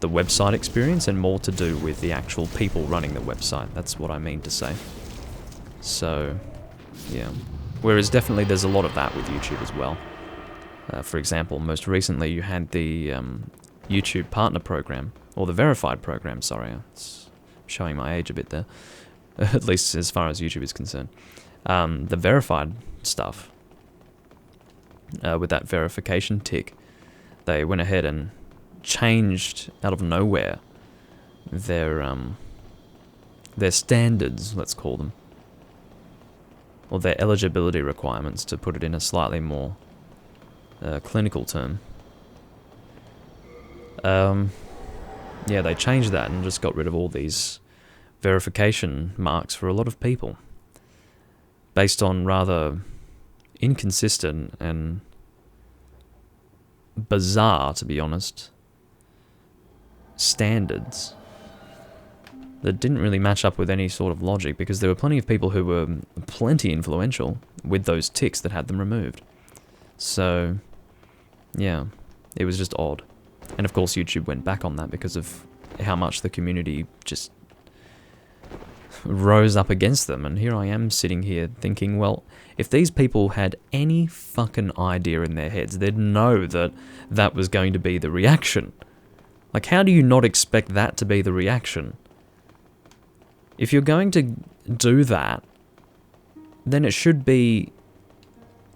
the website experience and more to do with the actual people running the website. That's what I mean to say. So, yeah. Whereas definitely there's a lot of that with YouTube as well. For example, most recently you had the YouTube Partner Program, or the Verified Program, sorry. It's showing my age a bit there. At least as far as YouTube is concerned. The verified stuff, with that verification tick, they went ahead and changed out of nowhere their standards, let's call them, or their eligibility requirements, to put it in a slightly more clinical term. Yeah, they changed that and just got rid of all these verification marks for a lot of people, based on rather inconsistent and bizarre, to be honest, standards that didn't really match up with any sort of logic, because there were plenty of people who were plenty influential with those ticks that had them removed. So, yeah, it was just odd. And of course YouTube went back on that because of how much the community just rose up against them. And here I am sitting here thinking, well, if these people had any fucking idea in their heads, they'd know that that was going to be the reaction. Like, how do you not expect that to be the reaction? If you're going to do that, then it should be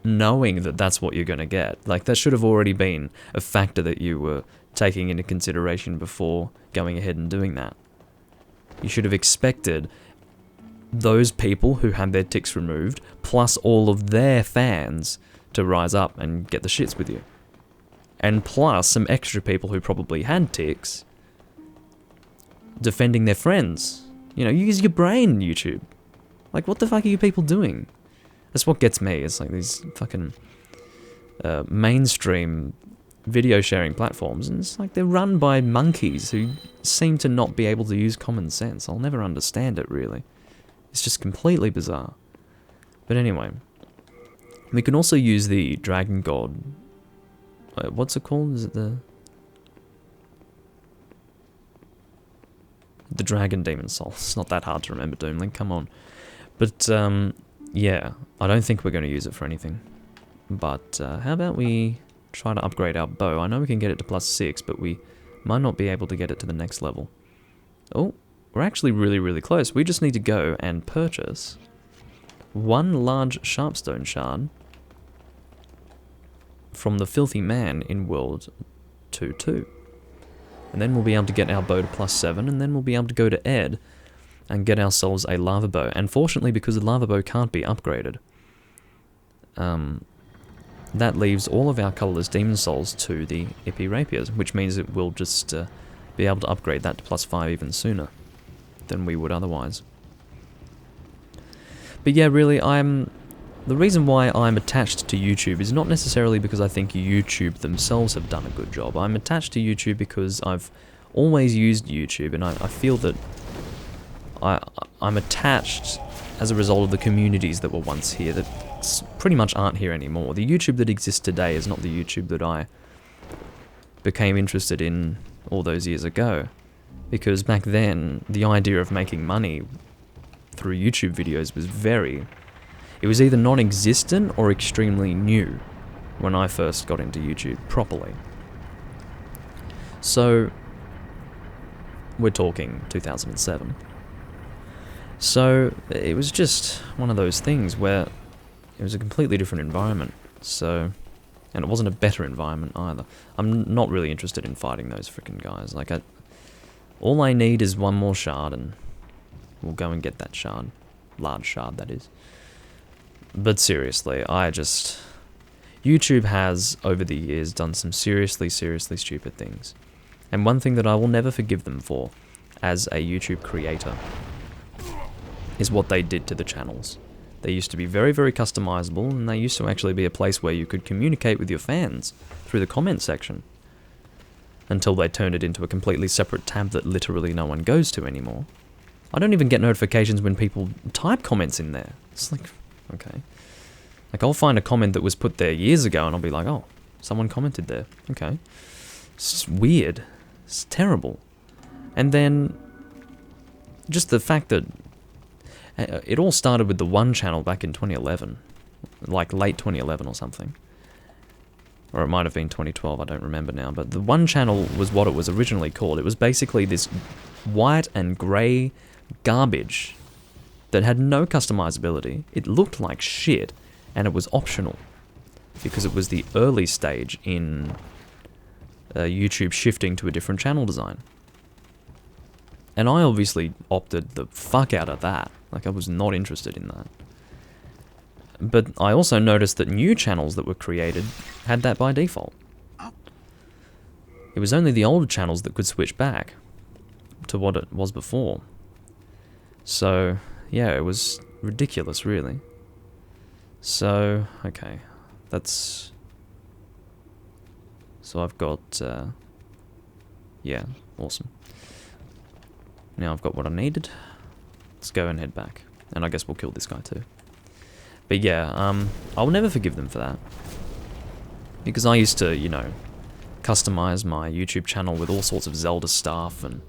knowing that that's what you're going to get. Like, that should have already been a factor that you were taking into consideration before going ahead and doing that. You should have expected those people who had their ticks removed, plus all of their fans to rise up and get the shits with you. And plus some extra people who probably had ticks defending their friends. You know, use your brain, YouTube. Like, what the fuck are you people doing? That's what gets me. It's like these fucking mainstream video sharing platforms, and it's like they're run by monkeys who seem to not be able to use common sense. I'll never understand it, really. It's just completely bizarre. But anyway, we can also use the Dragon God. What's it called? Is it the Dragon Demon Soul? It's not that hard to remember, Doomlink, come on. But, yeah, I don't think we're going to use it for anything. But, how about we try to upgrade our bow? I know we can get it to +6, but we might not be able to get it to the next level. Oh, we're actually really, really close. We just need to go and purchase one large sharpstone shard from the Filthy Man in World 2.2. And then we'll be able to get our bow to +7, and then we'll be able to go to Ed and get ourselves a lava bow. And fortunately, because the lava bow can't be upgraded, that leaves all of our colourless demon souls to the Epee rapiers, which means it will just be able to upgrade that to +5 even sooner than we would otherwise. But yeah, really, the reason why I'm attached to YouTube is not necessarily because I think YouTube themselves have done a good job. I'm attached to YouTube because I've always used YouTube, and I feel that I'm attached as a result of the communities that were once here that pretty much aren't here anymore. The YouTube that exists today is not the YouTube that I became interested in all those years ago. Because back then, the idea of making money through YouTube videos was it was either non-existent or extremely new when I first got into YouTube properly. So, we're talking 2007. So, it was just one of those things where it was a completely different environment. So, and it wasn't a better environment either. I'm not really interested in fighting those freaking guys. Like, all I need is one more shard, and we'll go and get that shard. Large shard, that is. But seriously, YouTube has, over the years, done some seriously, seriously stupid things. And one thing that I will never forgive them for, as a YouTube creator, is what they did to the channels. They used to be very, very customizable, and they used to actually be a place where you could communicate with your fans through the comment section. Until they turned it into a completely separate tab that literally no one goes to anymore. I don't even get notifications when people type comments in there. It's like, okay. Like, I'll find a comment that was put there years ago, and I'll be like, oh, someone commented there. Okay. It's weird. It's terrible. And then, just the fact that it all started with the one channel back in 2011. Like, late 2011 or something. Or it might have been 2012, I don't remember now. But the one channel was what it was originally called. It was basically this white and grey garbage that had no customizability. It looked like shit, and it was optional. Because it was the early stage in YouTube shifting to a different channel design. And I obviously opted the fuck out of that. Like, I was not interested in that. But I also noticed that new channels that were created had that by default. It was only the older channels that could switch back to what it was before. So, yeah, it was ridiculous, really. So, okay, that's... So I've got, yeah, awesome. Now I've got what I needed. Let's go and head back. And I guess we'll kill this guy too. But yeah, I'll never forgive them for that. Because I used to, you know, customize my YouTube channel with all sorts of Zelda stuff, and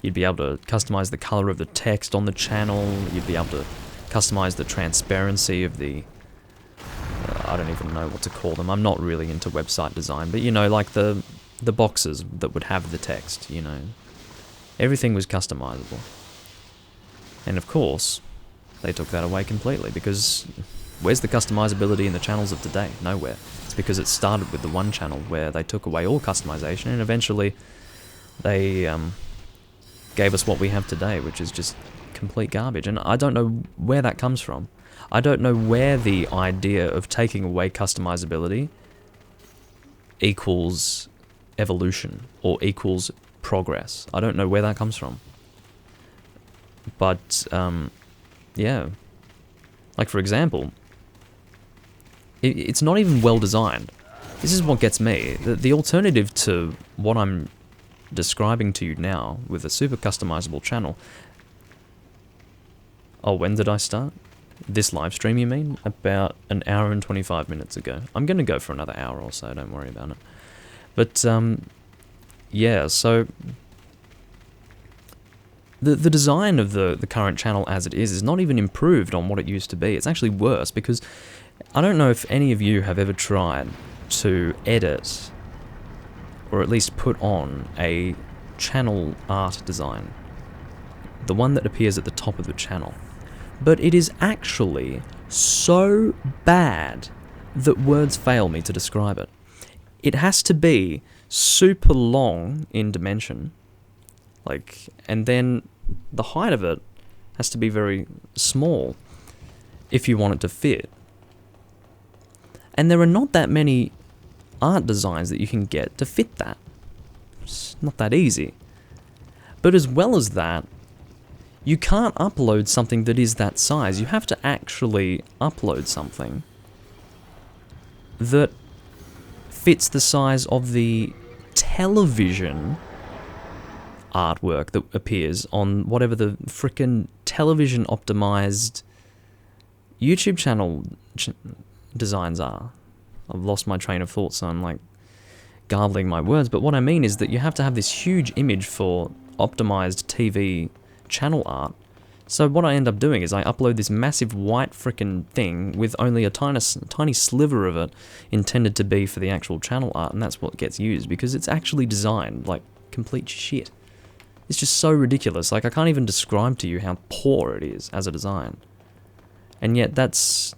you'd be able to customize the color of the text on the channel, you'd be able to customize the transparency of the... I don't even know what to call them. I'm not really into website design, but you know, like the boxes that would have the text, you know. Everything was customizable. And of course, they took that away completely, because where's the customizability in the channels of today? Nowhere. It's because it started with the one channel where they took away all customization, and eventually they gave us what we have today, which is just complete garbage, and I don't know where that comes from. I don't know where the idea of taking away customizability equals evolution or equals progress. I don't know where that comes from. But, yeah. Like, for example, it's not even well designed. This is what gets me. The alternative to what I'm describing to you now with a super customizable channel. Oh, when did I start? This live stream, you mean? About an hour and 25 minutes ago. I'm going to go for another hour or so, don't worry about it. But, yeah, so the design of the current channel as it is not even improved on what it used to be. It's actually worse, because I don't know if any of you have ever tried to edit or at least put on a channel art design, the one that appears at the top of the channel. But it is actually so bad that words fail me to describe it. It has to be super long in dimension, like, and then the height of it has to be very small if you want it to fit. And there are not that many art designs that you can get to fit that. It's not that easy. But as well as that, you can't upload something that is that size. You have to actually upload something that fits the size of the television artwork that appears on whatever the frickin' television optimized YouTube channel designs are. I've lost my train of thought, so I'm like garbling my words, but what I mean is that you have to have this huge image for optimized TV channel art. So what I end up doing is I upload this massive white frickin' thing with only a tiny sliver of it intended to be for the actual channel art, and that's what gets used, because it's actually designed like complete shit. It's just so ridiculous. Like, I can't even describe to you how poor it is as a design. And yet that's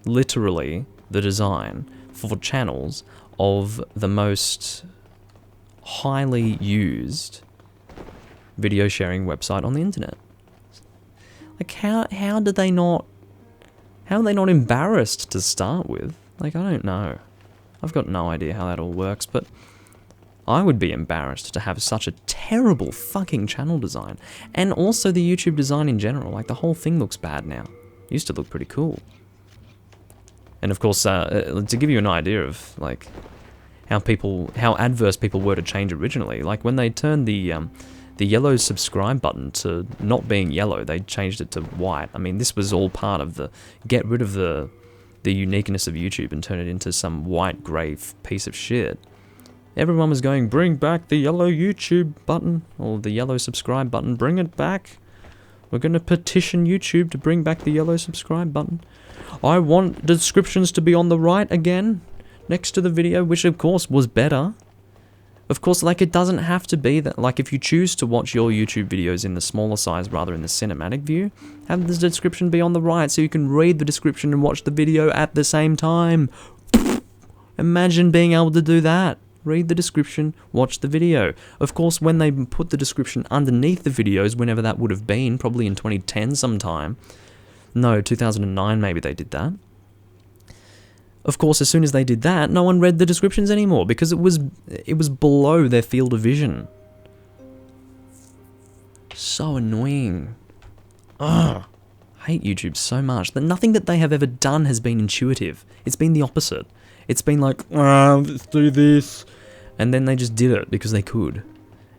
literally the design for channels of the most highly used video sharing website on the internet. Like, how are they not embarrassed to start with? Like, I don't know. I've got no idea how that all works, but I would be embarrassed to have such a terrible fucking channel design. And also the YouTube design in general. Like, the whole thing looks bad now. It used to look pretty cool. And of course, to give you an idea of like how adverse people were to change originally, like when they turned the yellow subscribe button to not being yellow, they changed it to white. I mean, this was all part of the get rid of the uniqueness of YouTube and turn it into some white grey piece of shit. Everyone was going, bring back the yellow YouTube button, or the yellow subscribe button, bring it back. We're going to petition YouTube to bring back the yellow subscribe button. I want the descriptions to be on the right again, next to the video, which of course was better. Of course, like, it doesn't have to be that, like, if you choose to watch your YouTube videos in the smaller size rather in the cinematic view, have the description be on the right so you can read the description and watch the video at the same time. Imagine being able to do that. Read the description, watch the video. Of course, when they put the description underneath the videos, whenever that would have been, probably in 2010 sometime. No, 2009 maybe they did that. Of course, as soon as they did that, no one read the descriptions anymore, because it was below their field of vision. So annoying. Ugh. I hate YouTube so much. That nothing that they have ever done has been intuitive. It's been the opposite. It's been like, let's do this. And then they just did it because they could.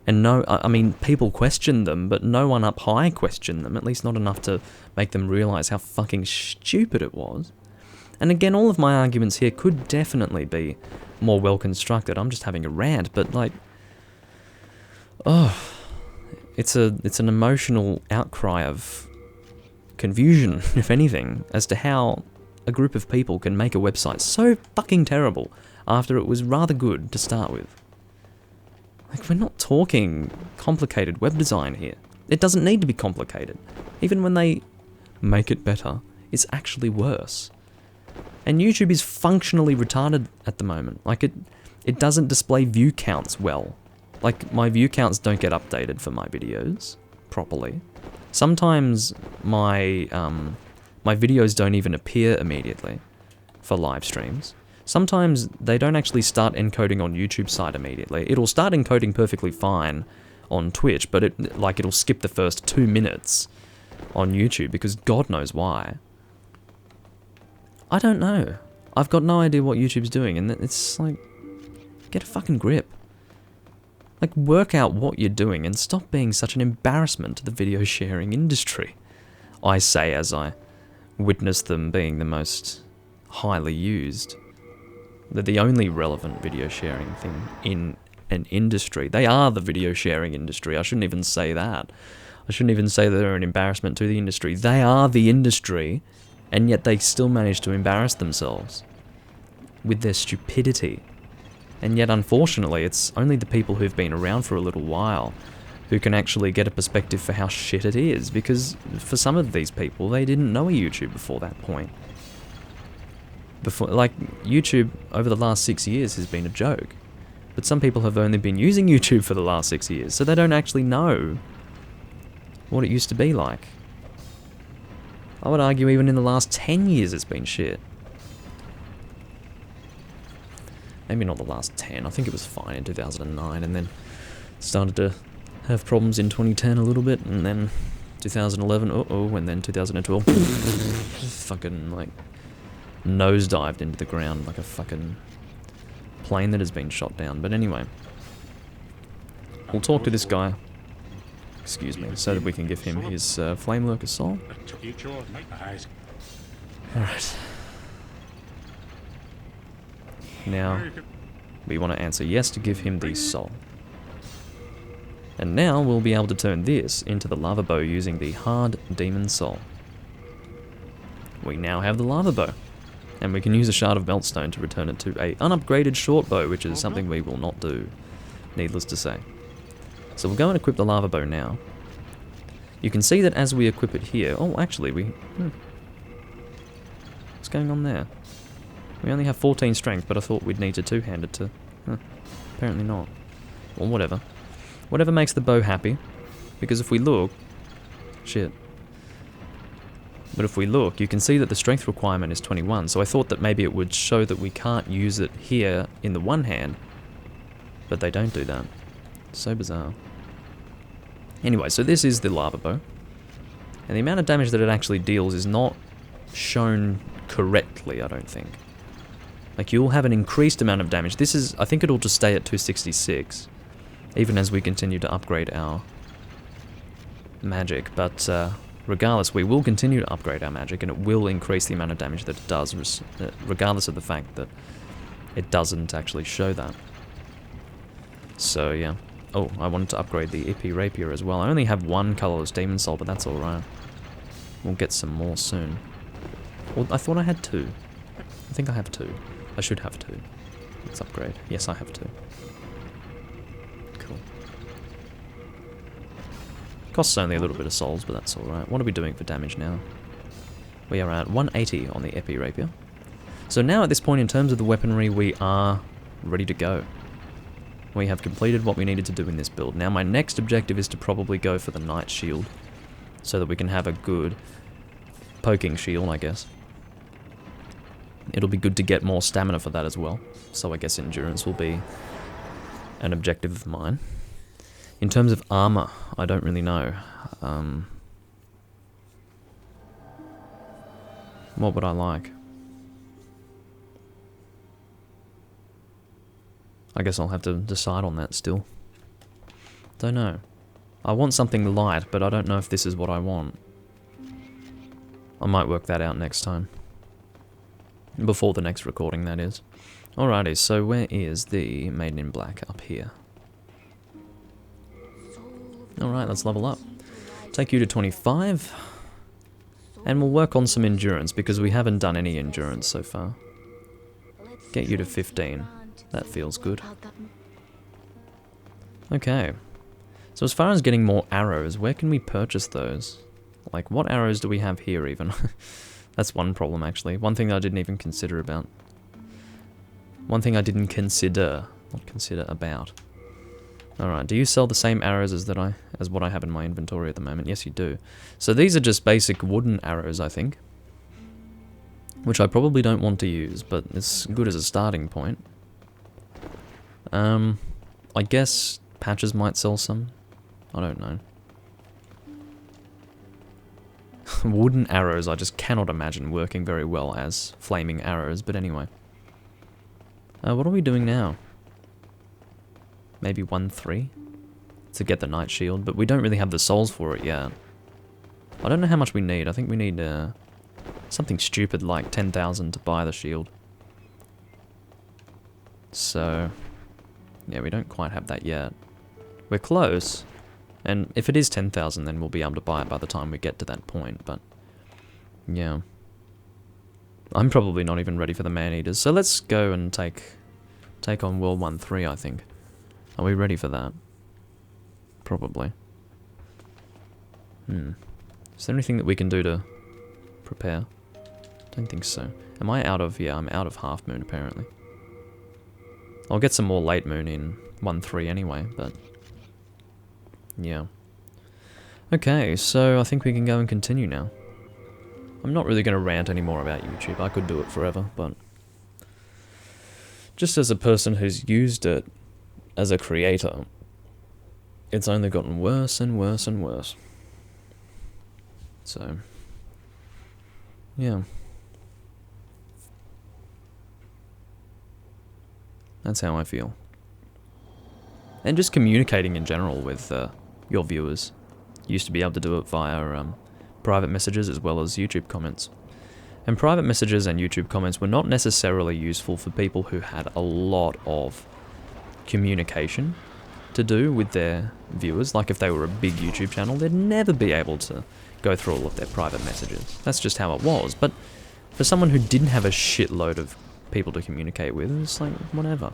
And no, I mean, people questioned them, but no one up high questioned them, at least not enough to make them realize how fucking stupid it was. And again, all of my arguments here could definitely be more well constructed. I'm just having a rant, but like, oh, it's an emotional outcry of confusion, if anything, as to how a group of people can make a website so fucking terrible after it was rather good to start with. Like, we're not talking complicated web design here. It doesn't need to be complicated. Even when they make it better, it's actually worse. And YouTube is functionally retarded at the moment. Like, it doesn't display view counts well. Like, my view counts don't get updated for my videos. properly. Sometimes my my videos don't even appear immediately for live streams. Sometimes they don't actually start encoding on YouTube's side immediately. It'll start encoding perfectly fine on Twitch, but it'll skip the first 2 minutes on YouTube because God knows why. I don't know. I've got no idea what YouTube's doing, and it's like, get a fucking grip. Like, work out what you're doing and stop being such an embarrassment to the video sharing industry. I say as I witness them being the most highly used. They're the only relevant video sharing thing in an industry. They are the video sharing industry. I shouldn't even say that. I shouldn't even say they're an embarrassment to the industry. They are the industry, and yet they still manage to embarrass themselves with their stupidity. And yet, unfortunately, it's only the people who've been around for a little while who can actually get a perspective for how shit it is, because for some of these people, they didn't know YouTube before that point. Like, YouTube over the last 6 years has been a joke, but some people have only been using YouTube for the last 6 years, so they don't actually know what it used to be like. I would argue even in the last 10 years it's been shit. Maybe not the last 10, I think it was fine in 2009, and then started to have problems in 2010 a little bit, and then 2011, and then 2012, fucking, like, nosedived into the ground like a fucking plane that has been shot down. But anyway, we'll talk to this guy, excuse me, so that we can give him his Flame Lurker soul. Alright. Now, we want to answer yes to give him the soul. And now we'll be able to turn this into the lava bow using the hard demon soul. We now have the lava bow, and we can use a shard of meltstone to return it to a unupgraded short bow, which is something we will not do, needless to say. So we'll go and equip the lava bow now. You can see that as we equip it here, oh actually what's going on there? We only have 14 strength, but I thought we'd need to two-hand it to... apparently not. Well, whatever. Whatever makes the bow happy. Because if we look... Shit. But if we look, you can see that the strength requirement is 21, so I thought that maybe it would show that we can't use it here in the one hand. But they don't do that. So bizarre. Anyway, so this is the lava bow. And the amount of damage that it actually deals is not shown correctly, I don't think. Like, you'll have an increased amount of damage. This is, I think it'll just stay at 266, even as we continue to upgrade our magic. But regardless, we will continue to upgrade our magic, and it will increase the amount of damage that it does, regardless of the fact that it doesn't actually show that. So, yeah. Oh, I wanted to upgrade the Epee Rapier as well. I only have one colorless demon soul, but that's alright. We'll get some more soon. Well, I thought I had 2. I think I have 2. I should have 2. Let's upgrade. Yes, I have 2. Cool. Costs only a little bit of souls, but that's alright. What are we doing for damage now? We are at 180 on the Epee Rapier. So now at this point in terms of the weaponry, we are ready to go. We have completed what we needed to do in this build. Now my next objective is to probably go for the Knight Shield, so that we can have a good poking shield, I guess. It'll be good to get more stamina for that as well, so I guess endurance will be an objective of mine. In terms of armor, I don't really know. What would I like? I guess I'll have to decide on that still. Don't know. I want something light, but I don't know if this is what I want. I might work that out next time. Before the next recording, that is. Alrighty, so where is the Maiden in Black? Up here. Alright, let's level up. Take you to 25. And we'll work on some endurance, because we haven't done any endurance so far. Get you to 15. That feels good. Okay. So as far as getting more arrows, where can we purchase those? Like, what arrows do we have here even? That's one problem, actually. One thing that I didn't even consider about. One thing I didn't consider. Not consider about. Alright, do you sell the same arrows as what I have in my inventory at the moment? Yes, you do. So these are just basic wooden arrows, I think. Which I probably don't want to use, but it's good as a starting point. I guess Patches might sell some. I don't know. Wooden arrows, I just cannot imagine working very well as flaming arrows, but anyway. What are we doing now? Maybe 1-3 to get the Night Shield, but we don't really have the souls for it yet. I don't know how much we need. I think we need something stupid like 10,000 to buy the shield. So, yeah, we don't quite have that yet. We're close, and if it is 10,000 then we'll be able to buy it by the time we get to that point, but yeah. I'm probably not even ready for the Man-Eaters, so let's go and take on World 1-3, I think. Are we ready for that? Probably. Is there anything that we can do to prepare? Don't think so. Am I out of... yeah, I'm out of Half Moon, apparently. I'll get some more Late Moon in 1-3 anyway, but... yeah. Okay, so I think we can go and continue now. I'm not really going to rant anymore about YouTube. I could do it forever, but... just as a person who's used it as a creator, it's only gotten worse and worse and worse. So, yeah. That's how I feel. And just communicating in general with your viewers. You used to be able to do it via private messages as well as YouTube comments. And private messages and YouTube comments were not necessarily useful for people who had a lot of communication to do with their viewers. Like if they were a big YouTube channel, they'd never be able to go through all of their private messages. That's just how it was. But for someone who didn't have a shitload of people to communicate with, it's like, whatever.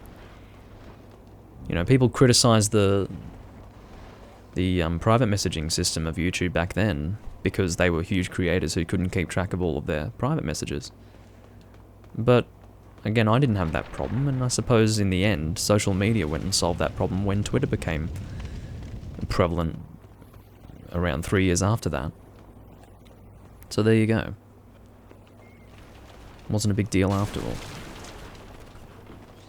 You know, people criticized the private messaging system of YouTube back then because they were huge creators who couldn't keep track of all of their private messages. But again, I didn't have that problem, and I suppose in the end, social media went and solved that problem when Twitter became prevalent around 3 years after that. So there you go. Wasn't a big deal after all.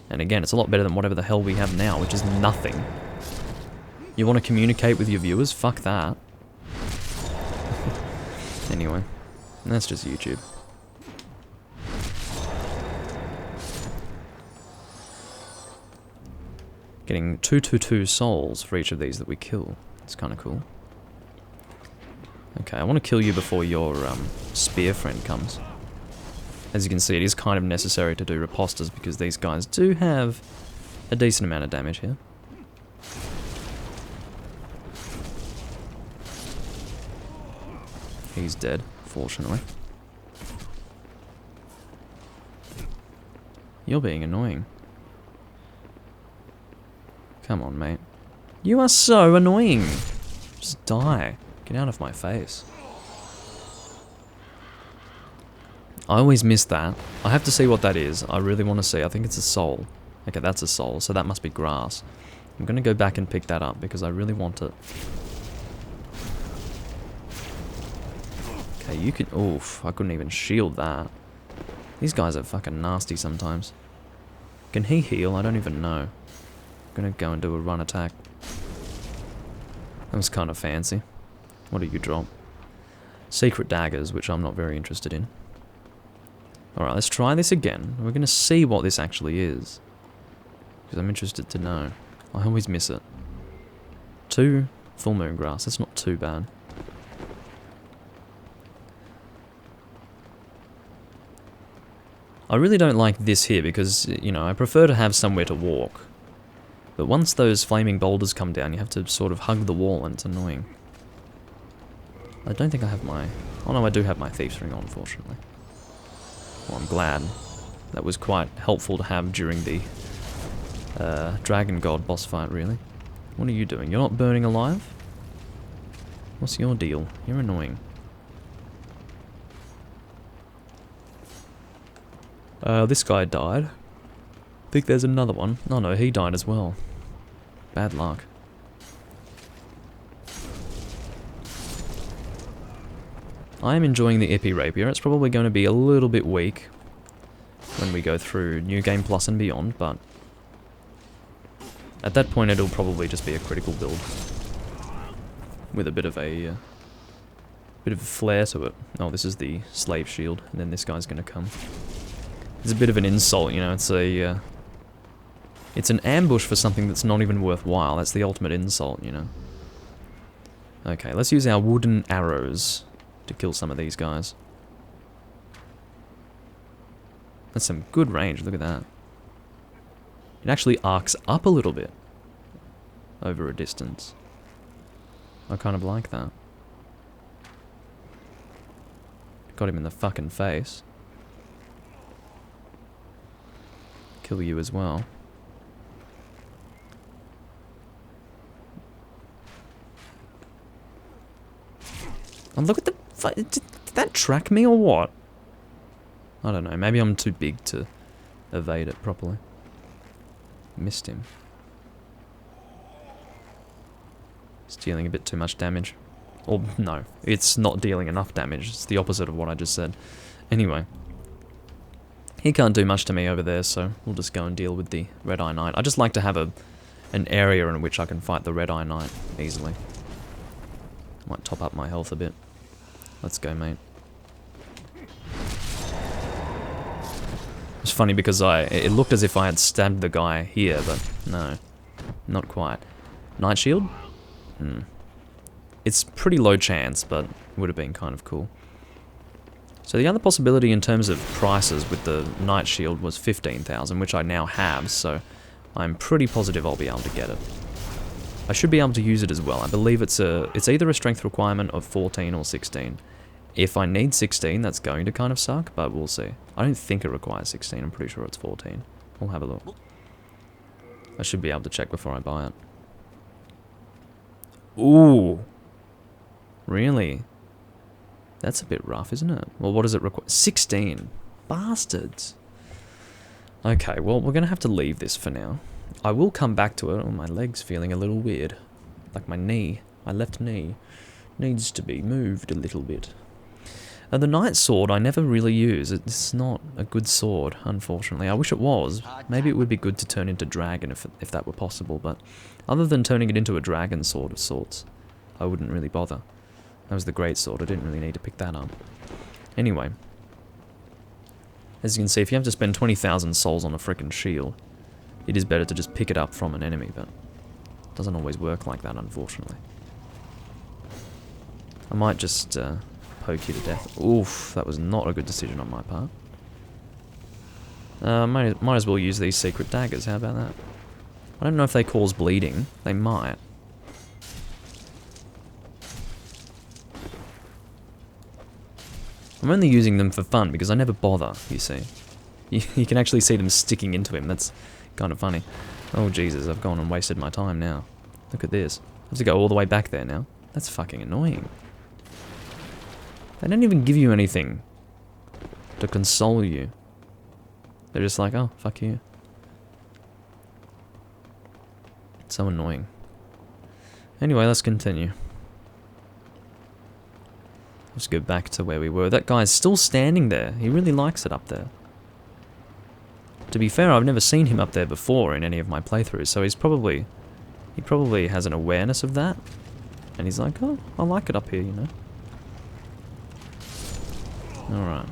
And again, it's a lot better than whatever the hell we have now, which is nothing. You want to communicate with your viewers? Fuck that. Anyway, that's just YouTube. Getting 222 souls for each of these that we kill. It's kind of cool. Okay, I want to kill you before your spear friend comes. As you can see, it is kind of necessary to do riposters because these guys do have a decent amount of damage here. He's dead, fortunately. You're being annoying. Come on, mate. You are so annoying! Just die. Get out of my face. I always miss that. I have to see what that is. I really want to see. I think it's a soul. Okay, that's a soul, so that must be grass. I'm going to go back and pick that up because I really want it. Okay, you can... oof, I couldn't even shield that. These guys are fucking nasty sometimes. Can he heal? I don't even know. I'm going to go and do a run attack. That was kind of fancy. What do you drop? Secret daggers, which I'm not very interested in. Alright, let's try this again. We're going to see what this actually is. Because I'm interested to know. I always miss it. 2 full moon grass. That's not too bad. I really don't like this here because, you know, I prefer to have somewhere to walk. But once those flaming boulders come down, you have to sort of hug the wall and it's annoying. I don't think I have my... oh no, I do have my Thief's Ring on, fortunately. Well, I'm glad. That was quite helpful to have during the Dragon God boss fight, really. What are you doing? You're not burning alive? What's your deal? You're annoying. This guy died. I think there's another one. Oh no, he died as well. Bad luck. I am enjoying the Epee Rapier. It's probably going to be a little bit weak when we go through New Game Plus and beyond, but at that point it'll probably just be a critical build with a bit of a flair to it. Oh, this is the slave shield, and then this guy's going to come. It's a bit of an insult, you know. It's an ambush for something that's not even worthwhile. That's the ultimate insult, you know. Okay, let's use our wooden arrows to kill some of these guys. That's some good range, look at that. It actually arcs up a little bit over a distance. I kind of like that. Got him in the fucking face. Kill you as well. And look at the... Did that track me or what? I don't know. Maybe I'm too big to evade it properly. Missed him. It's dealing a bit too much damage. Or, no. It's not dealing enough damage. It's the opposite of what I just said. Anyway. He can't do much to me over there, so we'll just go and deal with the Red Eye Knight. I just like to have an area in which I can fight the Red Eye Knight easily. Might top up my health a bit. Let's go, mate. It's funny because it looked as if I had stabbed the guy here, but no. Not quite. Night Shield? It's pretty low chance, but would have been kind of cool. So the other possibility in terms of prices with the Night Shield was 15,000, which I now have, so I'm pretty positive I'll be able to get it. I should be able to use it as well. I believe it's either a strength requirement of 14 or 16. If I need 16, that's going to kind of suck, but we'll see. I don't think it requires 16, I'm pretty sure it's 14. We'll have a look. I should be able to check before I buy it. Ooh! Really? That's a bit rough, isn't it? Well, what does it require? 16! Bastards! Okay, well, we're going to have to leave this for now. I will come back to it. Oh, my leg's feeling a little weird. Like my knee. My left knee needs to be moved a little bit. The Knight Sword I never really use. It's not a good sword, unfortunately. I wish it was. Maybe it would be good to turn into dragon if that were possible, but other than turning it into a dragon sword of sorts, I wouldn't really bother. That was the great sword. I didn't really need to pick that up. Anyway. As you can see, if you have to spend 20,000 souls on a frickin' shield, it is better to just pick it up from an enemy, but it doesn't always work like that, unfortunately. I might just poke you to death. Oof, that was not a good decision on my part. Might as well use these secret daggers, how about that? I don't know if they cause bleeding. They might. I'm only using them for fun because I never bother, you see. You can actually see them sticking into him. That's kind of funny. Oh, Jesus, I've gone and wasted my time now. Look at this. I have to go all the way back there now. That's fucking annoying. They don't even give you anything to console you. They're just like, oh, fuck you. It's so annoying. Anyway, let's continue. Let's go back to where we were. That guy's still standing there. He really likes it up there. To be fair, I've never seen him up there before in any of my playthroughs, so he probably has an awareness of that. And he's like, oh, I like it up here, you know. Alright.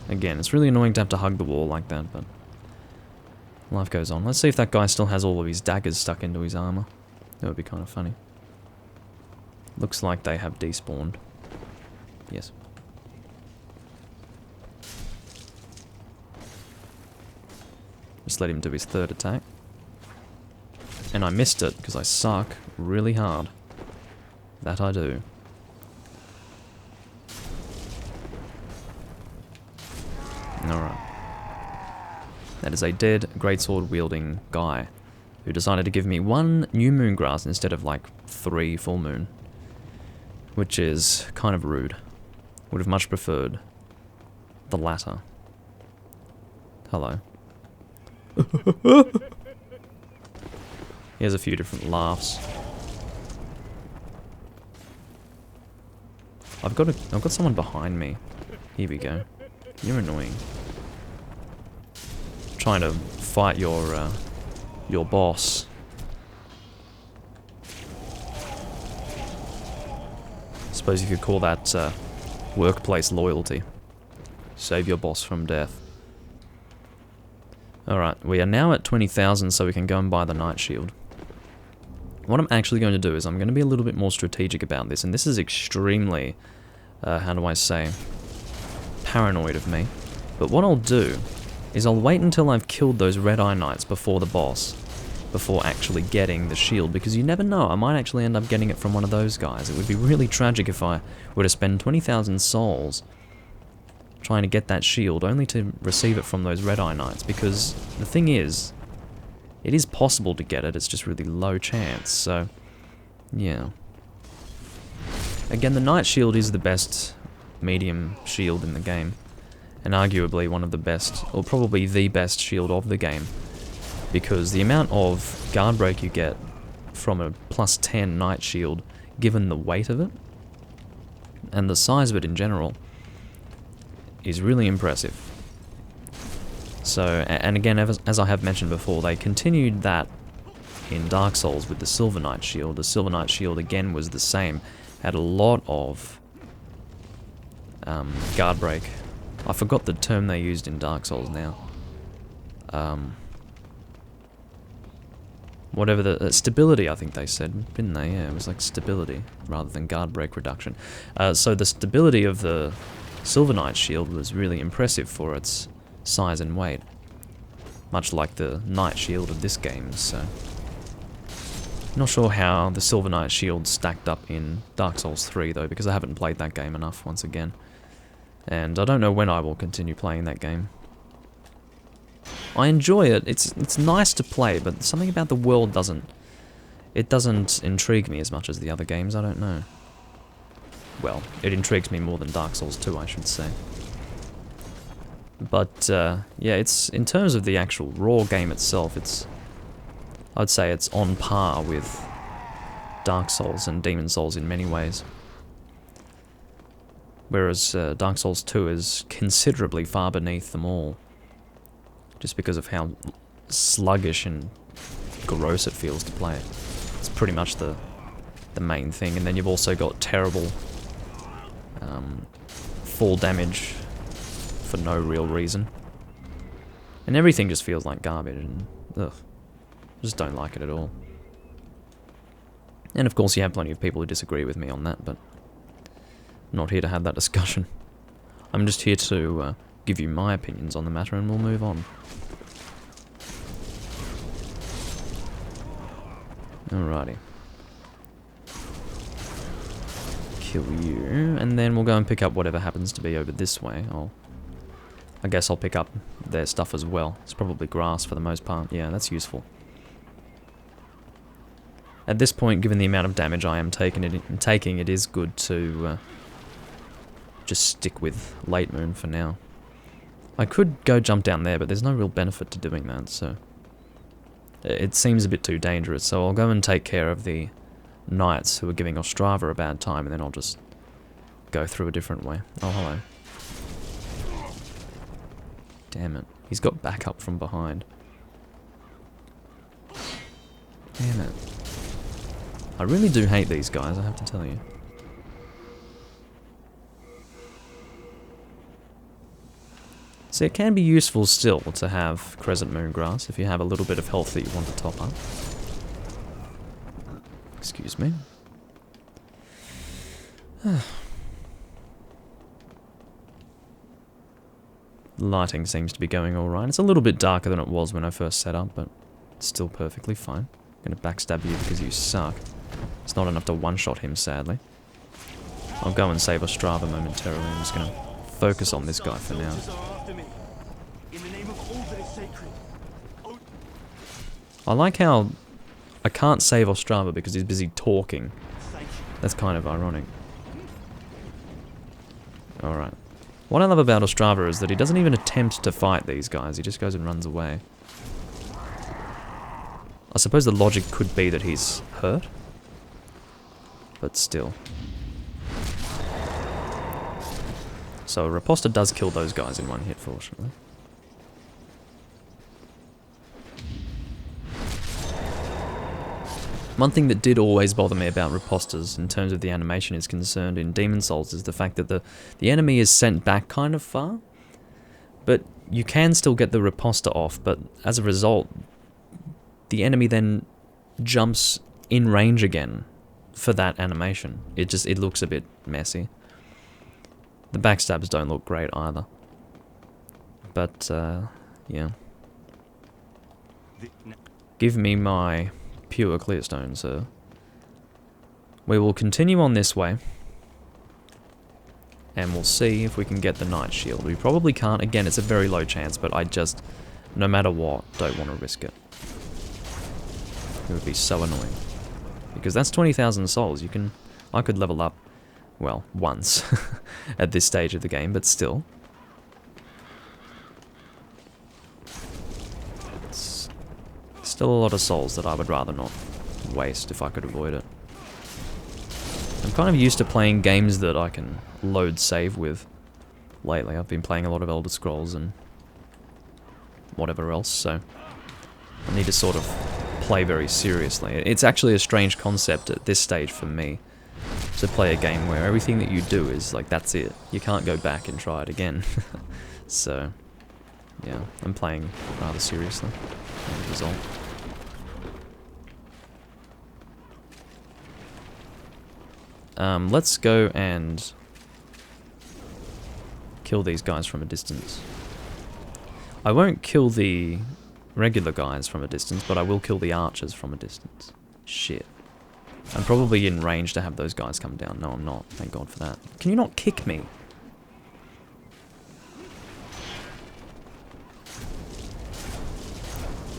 Again, it's really annoying to have to hug the wall like that, but life goes on. Let's see if that guy still has all of his daggers stuck into his armor. That would be kind of funny. Looks like they have despawned. Yes. Just let him do his third attack. And I missed it because I suck really hard. That I do. Alright. That is a dead greatsword wielding guy who decided to give me 1 new moon grass instead of like 3 full moon. Which is kind of rude. Would have much preferred the latter. Hello. He has a few different laughs. I've got someone behind me. Here we go. You're annoying. Trying to fight your boss. Suppose you could call that workplace loyalty. Save your boss from death. Alright, we are now at 20,000, so we can go and buy the Night Shield. What I'm actually going to do is I'm going to be a little bit more strategic about this, and this is extremely, how do I say, paranoid of me. But what I'll do is I'll wait until I've killed those Red Eye Knights before the boss, before actually getting the shield, because you never know, I might actually end up getting it from one of those guys. It would be really tragic if I were to spend 20,000 souls trying to get that shield, only to receive it from those Red Eye Knights, because the thing is, it is possible to get it, it's just really low chance, so, yeah. Again, the Night Shield is the best medium shield in the game, and arguably one of the best, or probably the best shield of the game, because the amount of guard break you get from a plus 10 Night Shield, given the weight of it, and the size of it in general, is really impressive. So, and again, as I have mentioned before, they continued that in Dark Souls with the Silver Knight Shield. The Silver Knight Shield, again, was the same. Had a lot of guard break. I forgot the term they used in Dark Souls now. Whatever the... stability, I think they said, didn't they? Yeah, it was like stability, rather than guard break reduction. So the stability of the Silver Knight Shield was really impressive for its size and weight. Much like the Knight Shield of this game, so... Not sure how the Silver Knight Shield stacked up in Dark Souls 3 though, because I haven't played that game enough once again. And I don't know when I will continue playing that game. I enjoy it, it's nice to play, but something about the world doesn't intrigue me as much as the other games, I don't know. Well, it intrigues me more than Dark Souls 2, I should say. But, yeah, it's, in terms of the actual raw game itself, I'd say it's on par with Dark Souls and Demon Souls in many ways. Whereas Dark Souls 2 is considerably far beneath them all. Just because of how sluggish and gross it feels to play. It's pretty much the main thing. And then you've also got terrible fall damage for no real reason. And everything just feels like garbage, and ugh, just don't like it at all. And of course you have plenty of people who disagree with me on that, but I'm not here to have that discussion. I'm just here to give you my opinions on the matter, and we'll move on. Alrighty. Kill you, and then we'll go and pick up whatever happens to be over this way. I guess I'll pick up their stuff as well. It's probably grass for the most part. Yeah, that's useful. At this point, given the amount of damage I am taking, it is good to just stick with Late Moon for now. I could go jump down there, but there's no real benefit to doing that, so... It seems a bit too dangerous, so I'll go and take care of the knights who are giving Ostrava a bad time, and then I'll just go through a different way. Oh, hello. Damn it. He's got backup from behind. Damn it. I really do hate these guys, I have to tell you. So it can be useful still to have Crescent Moon Grass if you have a little bit of health that you want to top up. Excuse me. Lighting seems to be going alright. It's a little bit darker than it was when I first set up, but it's still perfectly fine. I'm gonna backstab you because you suck. It's not enough to one-shot him, sadly. I'll go and save Ostrava momentarily. I'm just gonna focus on this guy for now. I like how I can't save Ostrava because he's busy talking. That's kind of ironic. Alright. What I love about Ostrava is that he doesn't even attempt to fight these guys, he just goes and runs away. I suppose the logic could be that he's hurt, but still. So a riposter does kill those guys in one hit, fortunately. One thing that did always bother me about riposters in terms of the animation is concerned in Demon Souls is the fact that the enemy is sent back kind of far, but you can still get the riposter off, but as a result, the enemy then jumps in range again for that animation. It looks a bit messy. The backstabs don't look great either. But, yeah. Give me my pure clearstone, sir. We will continue on this way. And we'll see if we can get the Knight Shield. We probably can't. Again, it's a very low chance, but I just, no matter what, don't want to risk it. It would be so annoying. Because that's 20,000 souls. I could level up, well, once at this stage of the game, but still. It's still a lot of souls that I would rather not waste if I could avoid it. I'm kind of used to playing games that I can load save with lately. I've been playing a lot of Elder Scrolls and whatever else, so I need to sort of play very seriously. It's actually a strange concept at this stage for me to play a game where everything that you do is like, that's it. You can't go back and try it again. So, yeah, I'm playing rather seriously as a result. Let's go and kill these guys from a distance. I won't kill the regular guys from a distance, but I will kill the archers from a distance. Shit. I'm probably in range to have those guys come down. No, I'm not. Thank God for that. Can you not kick me?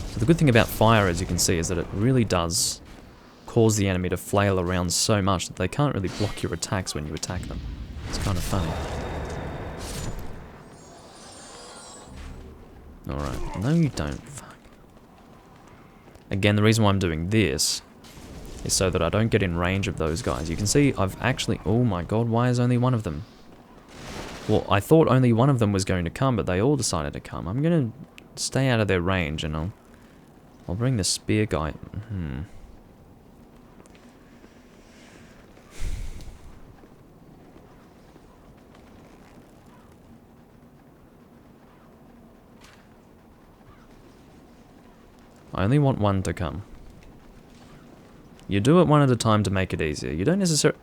So the good thing about fire, as you can see, is that it really does cause the enemy to flail around so much that they can't really block your attacks when you attack them. It's kind of funny. Alright. No, you don't. Fuck. Again, the reason why I'm doing this is so that I don't get in range of those guys. You can see I've actually... Oh my god, why is only one of them? Well, I thought only one of them was going to come, but they all decided to come. I'm going to stay out of their range and I'll bring the spear guy... I only want one to come. You do it one at a time to make it easier. You don't necessarily...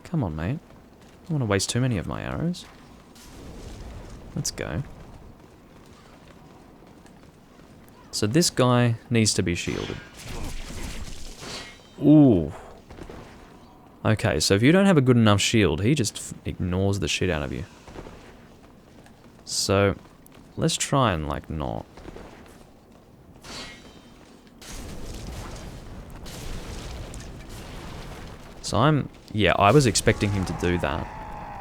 Come on, mate. I don't want to waste too many of my arrows. Let's go. So this guy needs to be shielded. Ooh. Okay, so if you don't have a good enough shield, he just ignores the shit out of you. So, let's try and, like, not. So yeah, I was expecting him to do that.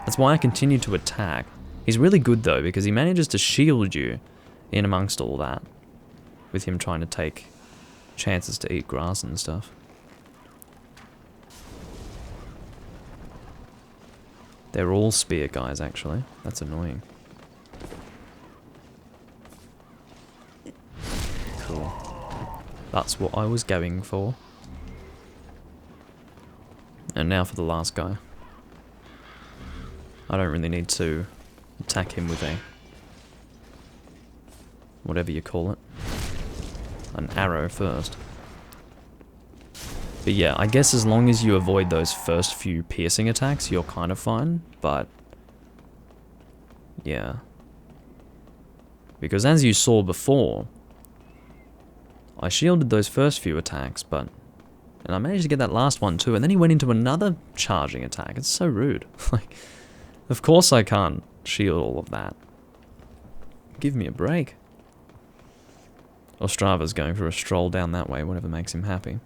That's why I continued to attack. He's really good though, because he manages to shield you in amongst all that. With him trying to take chances to eat grass and stuff. They're all spear guys, actually. That's annoying. Cool. That's what I was going for. And now for the last guy. I don't really need to attack him with a... whatever you call it. An arrow first. But yeah, I guess as long as you avoid those first few piercing attacks, you're kind of fine, but... yeah. Because as you saw before, I shielded those first few attacks, but... and I managed to get that last one too, and then he went into another charging attack. It's so rude. Like, of course I can't shield all of that. Give me a break. Ostrava's going for a stroll down that way, whatever makes him happy.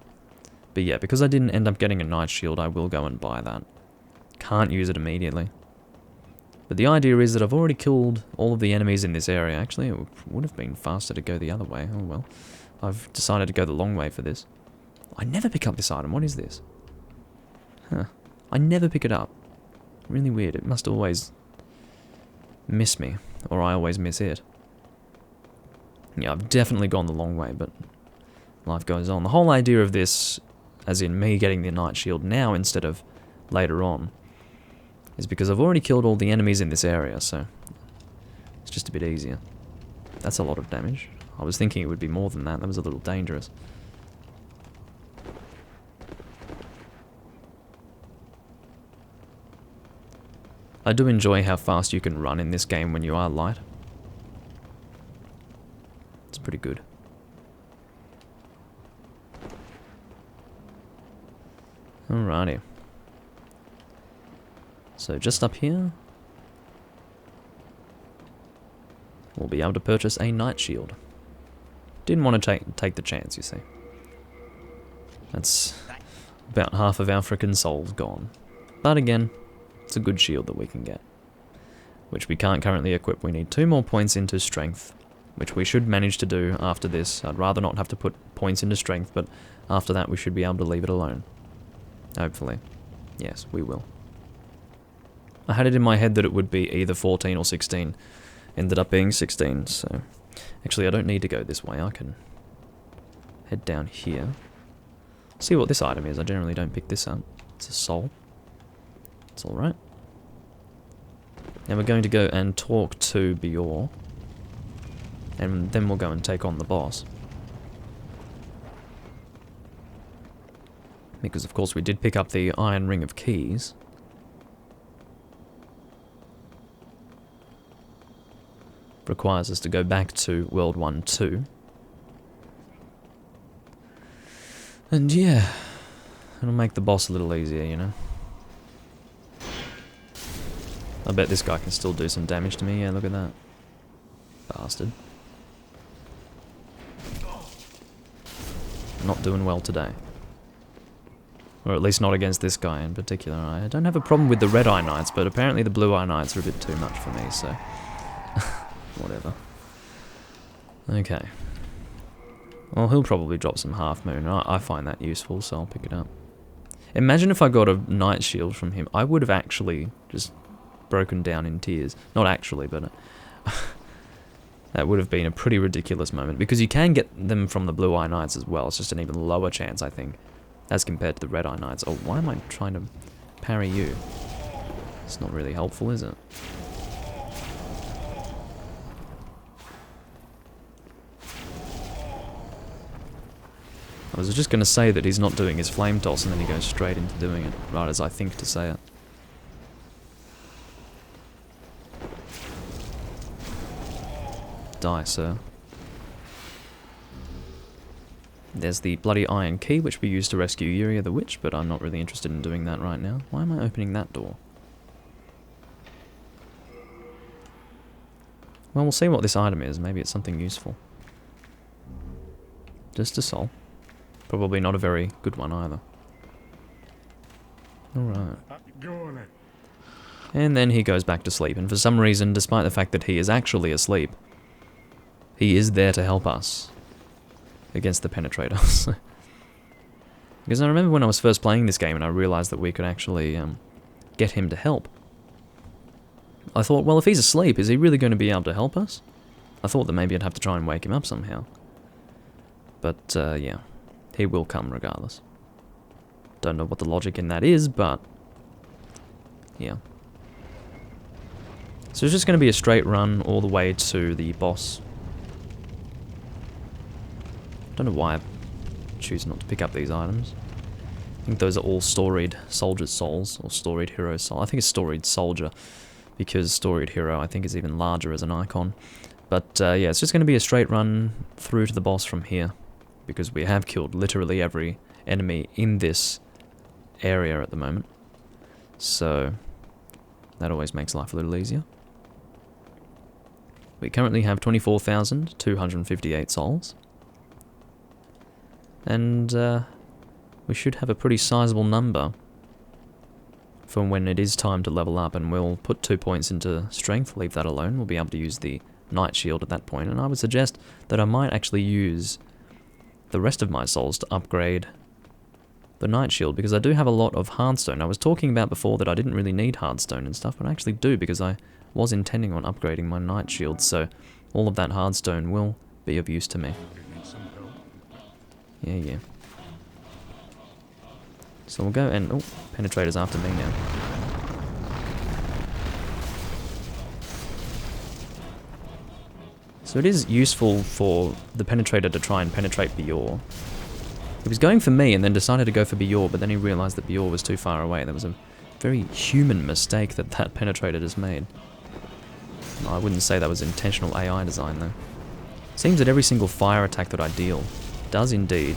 But yeah, because I didn't end up getting a Knight Shield, I will go and buy that. Can't use it immediately. But the idea is that I've already killed all of the enemies in this area. Actually, it would have been faster to go the other way. Oh well. I've decided to go the long way for this. I never pick up this item. What is this? Huh. I never pick it up. Really weird. It must always miss me, or I always miss it. Yeah, I've definitely gone the long way, but life goes on. The whole idea of this, as in me getting the Night Shield now instead of later on, is because I've already killed all the enemies in this area, so it's just a bit easier. That's a lot of damage. I was thinking it would be more than that. That was a little dangerous. I do enjoy how fast you can run in this game when you are light. It's pretty good. Alrighty. So just up here, we'll be able to purchase a Night Shield. Didn't want to take the chance, you see. That's about half of our frickin' souls gone. But again, it's a good shield that we can get, which we can't currently equip. We need 2 more points into strength, which we should manage to do after this. I'd rather not have to put points into strength, but after that we should be able to leave it alone. Hopefully. Yes, we will. I had it in my head that it would be either 14 or 16. Ended up being 16, so... Actually, I don't need to go this way. I can head down here. See what this item is. I generally don't pick this up. It's a soul. It's alright. Now we're going to go and talk to Rapier. And then we'll go and take on the boss. Because of course we did pick up the Iron Ring of Keys. Requires us to go back to World 1-2. And yeah, it'll make the boss a little easier, you know. I bet this guy can still do some damage to me. Yeah, look at that. Bastard. Not doing well today. Or at least not against this guy in particular. I don't have a problem with the Red Eye Knights, but apparently the Blue Eye Knights are a bit too much for me, so... whatever. Okay. Well, he'll probably drop some Half Moon. I find that useful, so I'll pick it up. Imagine if I got a Night Shield from him. I would have actually just broken down in tears. Not actually, but... that would have been a pretty ridiculous moment, because you can get them from the Blue Eye Knights as well. It's just an even lower chance, I think, as compared to the Red Eye Knights. Oh, why am I trying to parry you? It's not really helpful, is it? I was just going to say that he's not doing his flame toss, and then he goes straight into doing it, right as I think to say it. Die, sir. There's the bloody iron key, which we use to rescue Yuria the Witch, but I'm not really interested in doing that right now. Why am I opening that door? Well, we'll see what this item is. Maybe it's something useful. Just a soul. Probably not a very good one either. Alright. And then he goes back to sleep, and for some reason, despite the fact that he is actually asleep, he is there to help us against the penetrators. Because I remember when I was first playing this game and I realized that we could actually get him to help. I thought, well, if he's asleep, is he really going to be able to help us? I thought that maybe I'd have to try and wake him up somehow. But, yeah. He will come regardless. Don't know what the logic in that is, but... yeah. So it's just going to be a straight run all the way to the boss. Don't know why I choose not to pick up these items. I think those are all storied soldier's souls, or storied hero soul. I think it's storied soldier, because storied hero I think is even larger as an icon. But yeah, it's just going to be a straight run through to the boss from here, because we have killed literally every enemy in this area at the moment. So that always makes life a little easier. We currently have 24,258 souls. And we should have a pretty sizable number for when it is time to level up, and we'll put 2 points into strength, leave that alone. We'll be able to use the Night Shield at that point, and I would suggest that I might actually use the rest of my souls to upgrade the Night Shield, because I do have a lot of hardstone. I was talking about before that I didn't really need hardstone and stuff, but I actually do, because I was intending on upgrading my Night Shield, so all of that hardstone will be of use to me. Yeah. So we'll go and... oh, Penetrator's after me now. So it is useful for the Penetrator to try and penetrate Bior. He was going for me and then decided to go for Bior, but then he realised that Bior was too far away. That was a very human mistake that Penetrator just made. I wouldn't say that was intentional AI design though. Seems that every single fire attack that I deal does indeed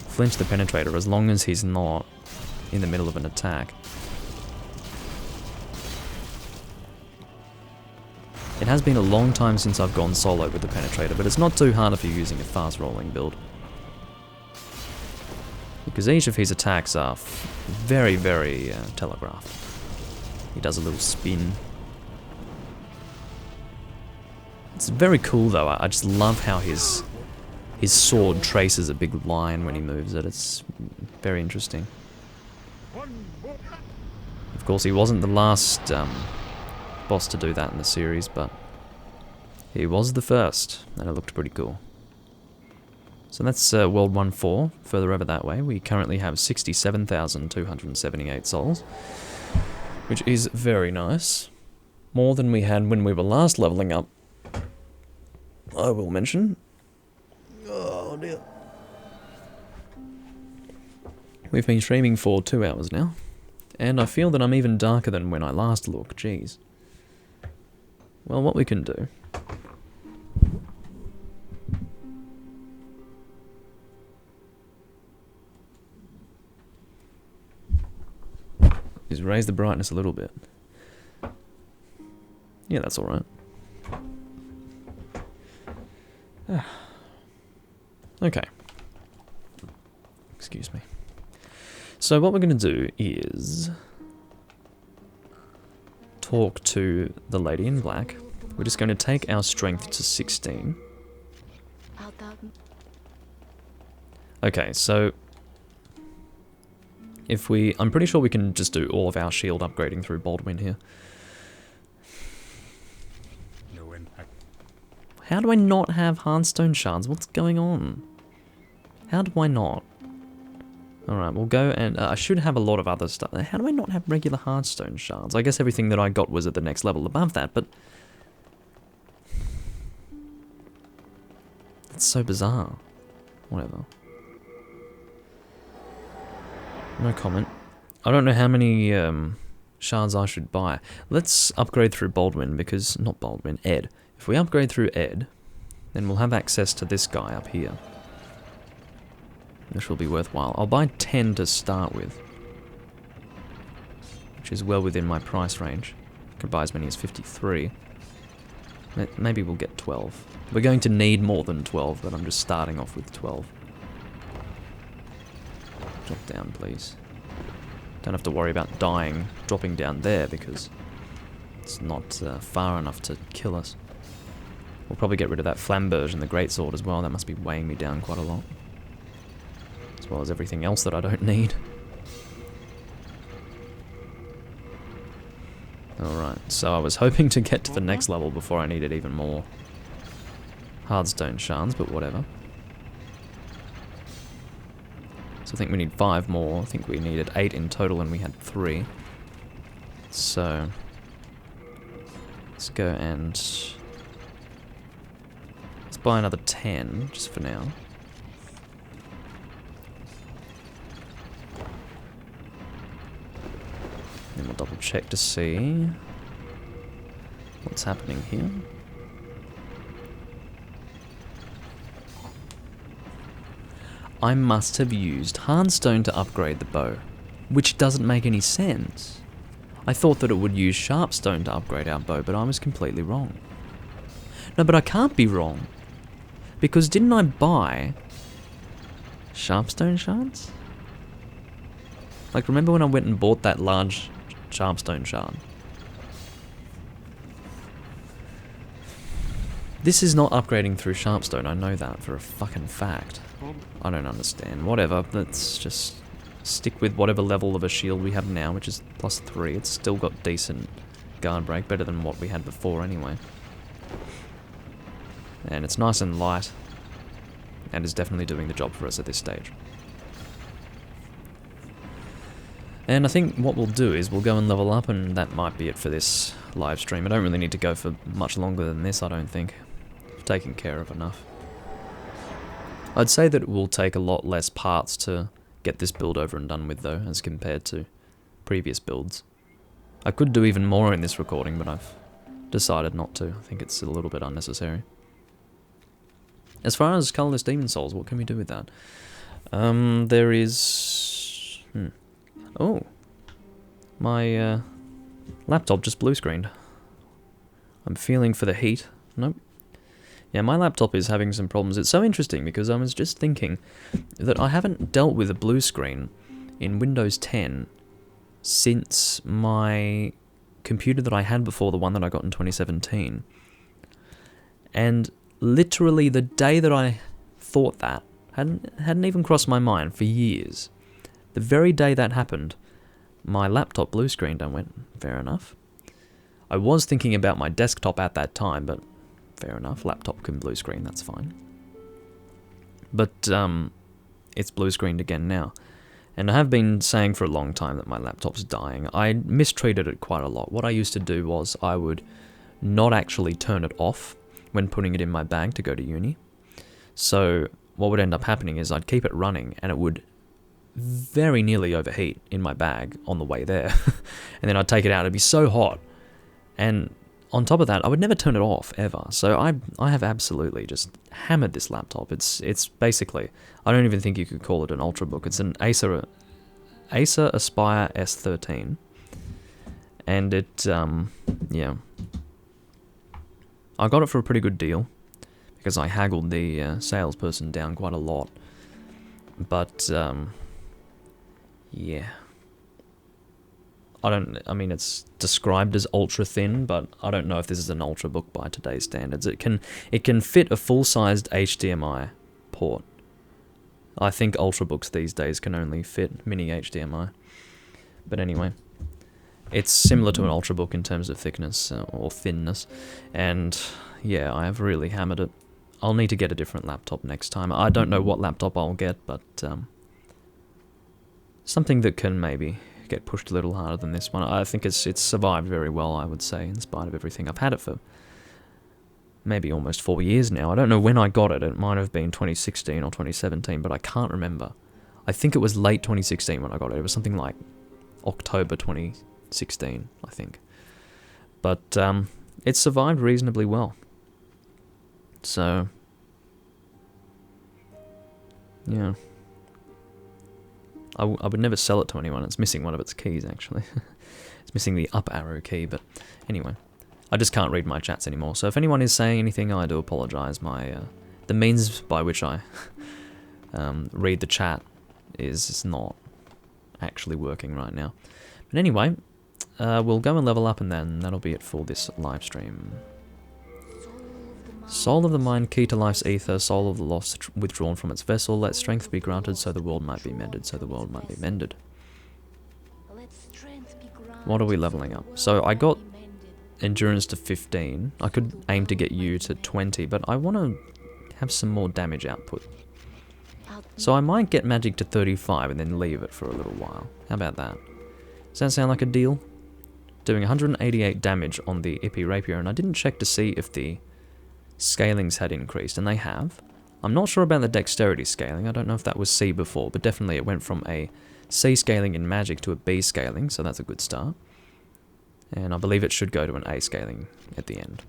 flinch the Penetrator as long as he's not in the middle of an attack. It has been a long time since I've gone solo with the Penetrator, but it's not too hard if you're using a fast rolling build. Because each of his attacks are very, very telegraphed. He does a little spin. It's very cool though, I just love how his sword traces a big line when he moves it. It's very interesting. Of course, he wasn't the last boss to do that in the series, but he was the first, and it looked pretty cool. So that's World 1-4, further over that way. We currently have 67,278 souls, which is very nice. More than we had when we were last leveling up, I will mention. Oh dear. We've been streaming for 2 hours now, and I feel that I'm even darker than when I last looked, jeez. Well, what we can do is raise the brightness a little bit. Yeah, that's alright. Okay. Excuse me. So what we're going to do is talk to the lady in black. We're just going to take our strength to 16. Okay, so if we... I'm pretty sure we can just do all of our shield upgrading through Baldwin here. No impact. How do I not have Hearthstone shards? What's going on? How do I not? Alright, we'll go and... I should have a lot of other stuff. How do I not have regular Hearthstone shards? I guess everything that I got was at the next level above that, but... That's so bizarre. Whatever. No comment. I don't know how many shards I should buy. Let's upgrade through Baldwin, because... Not Baldwin, Ed. If we upgrade through Ed, then we'll have access to this guy up here. Which will be worthwhile. I'll buy 10 to start with, which is well within my price range. I can buy as many as 53. Maybe we'll get 12. We're going to need more than 12, but I'm just starting off with 12. Drop down, please. Don't have to worry about dropping down there, because it's not far enough to kill us. We'll probably get rid of that flamberge and the greatsword as well. That must be weighing me down quite a lot. As well as everything else that I don't need. Alright, so I was hoping to get to the next level before I needed even more Hardstone shards, but whatever. So I think we need 5 more. I think we needed 8 in total and we had 3. So let's go and let's buy another 10 just for now. Then we'll double check to see what's happening here. I must have used Hardstone to upgrade the bow, which doesn't make any sense. I thought that it would use Sharpstone to upgrade our bow, but I was completely wrong. No, but I can't be wrong, because didn't I buy Sharpstone shards? Like, remember when I went and bought that large Sharpstone shard? This is not upgrading through Sharpstone, I know that for a fucking fact. I don't understand. Whatever, let's just stick with whatever level of a shield we have now, which is +3. It's still got decent guard break, better than what we had before anyway. And it's nice and light, and is definitely doing the job for us at this stage. And I think what we'll do is we'll go and level up, and that might be it for this live stream. I don't really need to go for much longer than this, I don't think. I've taken care of enough. I'd say that it will take a lot less parts to get this build over and done with, though, as compared to previous builds. I could do even more in this recording, but I've decided not to. I think it's a little bit unnecessary. As far as Colourless Demon Souls, what can we do with that? There is... Oh, my laptop just blue screened. I'm feeling for the heat. Nope. Yeah, my laptop is having some problems. It's so interesting because I was just thinking that I haven't dealt with a blue screen in Windows 10 since my computer that I had before, the one that I got in 2017. And literally the day that I thought that hadn't even crossed my mind for years. The very day that happened, my laptop blue screened and went, fair enough. I was thinking about my desktop at that time, but fair enough, laptop can blue screen, that's fine. But it's blue screened again now. And I have been saying for a long time that my laptop's dying. I mistreated it quite a lot. What I used to do was I would not actually turn it off when putting it in my bag to go to uni. So what would end up happening is I'd keep it running and it would very nearly overheat in my bag on the way there. And then I'd take it out, it'd be so hot. And on top of that, I would never turn it off, ever. So I have absolutely just hammered this laptop. It's basically, I don't even think you could call it an Ultrabook. It's an Acer Aspire S13. And it, yeah. I got it for a pretty good deal, because I haggled the salesperson down quite a lot. But, yeah. I mean, it's described as ultra thin, but I don't know if this is an Ultrabook by today's standards. It can fit a full-sized HDMI port. I think Ultrabooks these days can only fit mini HDMI. But anyway, it's similar to an Ultrabook in terms of thickness or thinness, and yeah, I have really hammered it. I'll need to get a different laptop next time. I don't know what laptop I'll get, but something that can maybe get pushed a little harder than this one. I think it's survived very well, I would say, in spite of everything. I've had it for maybe almost 4 years now. I don't know when I got it. It might have been 2016 or 2017, but I can't remember. I think it was late 2016 when I got it. It was something like October 2016, I think. But it's survived reasonably well. So, yeah. I would never sell it to anyone. It's missing one of its keys, actually. It's missing the up arrow key, but anyway. I just can't read my chats anymore. So if anyone is saying anything, I do apologise. The means by which I read the chat is not actually working right now. But anyway, we'll go and level up, and then that'll be it for this live stream. Soul of the mind, key to life's ether, soul of the lost withdrawn from its vessel, let strength be granted so the world might be mended, so the world might be mended. What are we leveling up? So I got endurance to 15. I could aim to get you to 20, but I want to have some more damage output. So I might get magic to 35 and then leave it for a little while. How about that? Does that sound like a deal? Doing 188 damage on the Epee Rapier, and I didn't check to see if the scalings had increased, and they have. I'm not sure about the dexterity scaling. I don't know if that was C before, but definitely it went from a C scaling in magic to a B scaling, so that's a good start. And I believe it should go to an A scaling at the end.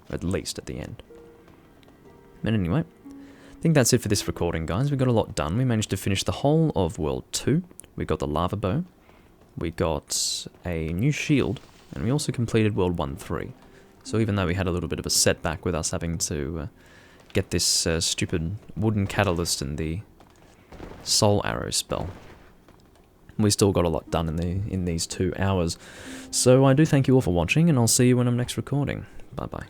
At least at the end. But anyway, I think that's it for this recording, guys. We got a lot done. We managed to finish the whole of World 2. We got the lava bow. We got a new shield, and we also completed World 1-3. So even though we had a little bit of a setback with us having to get this stupid wooden catalyst and the soul arrow spell, we still got a lot done in these 2 hours. So I do thank you all for watching, and I'll see you when I'm next recording. Bye bye.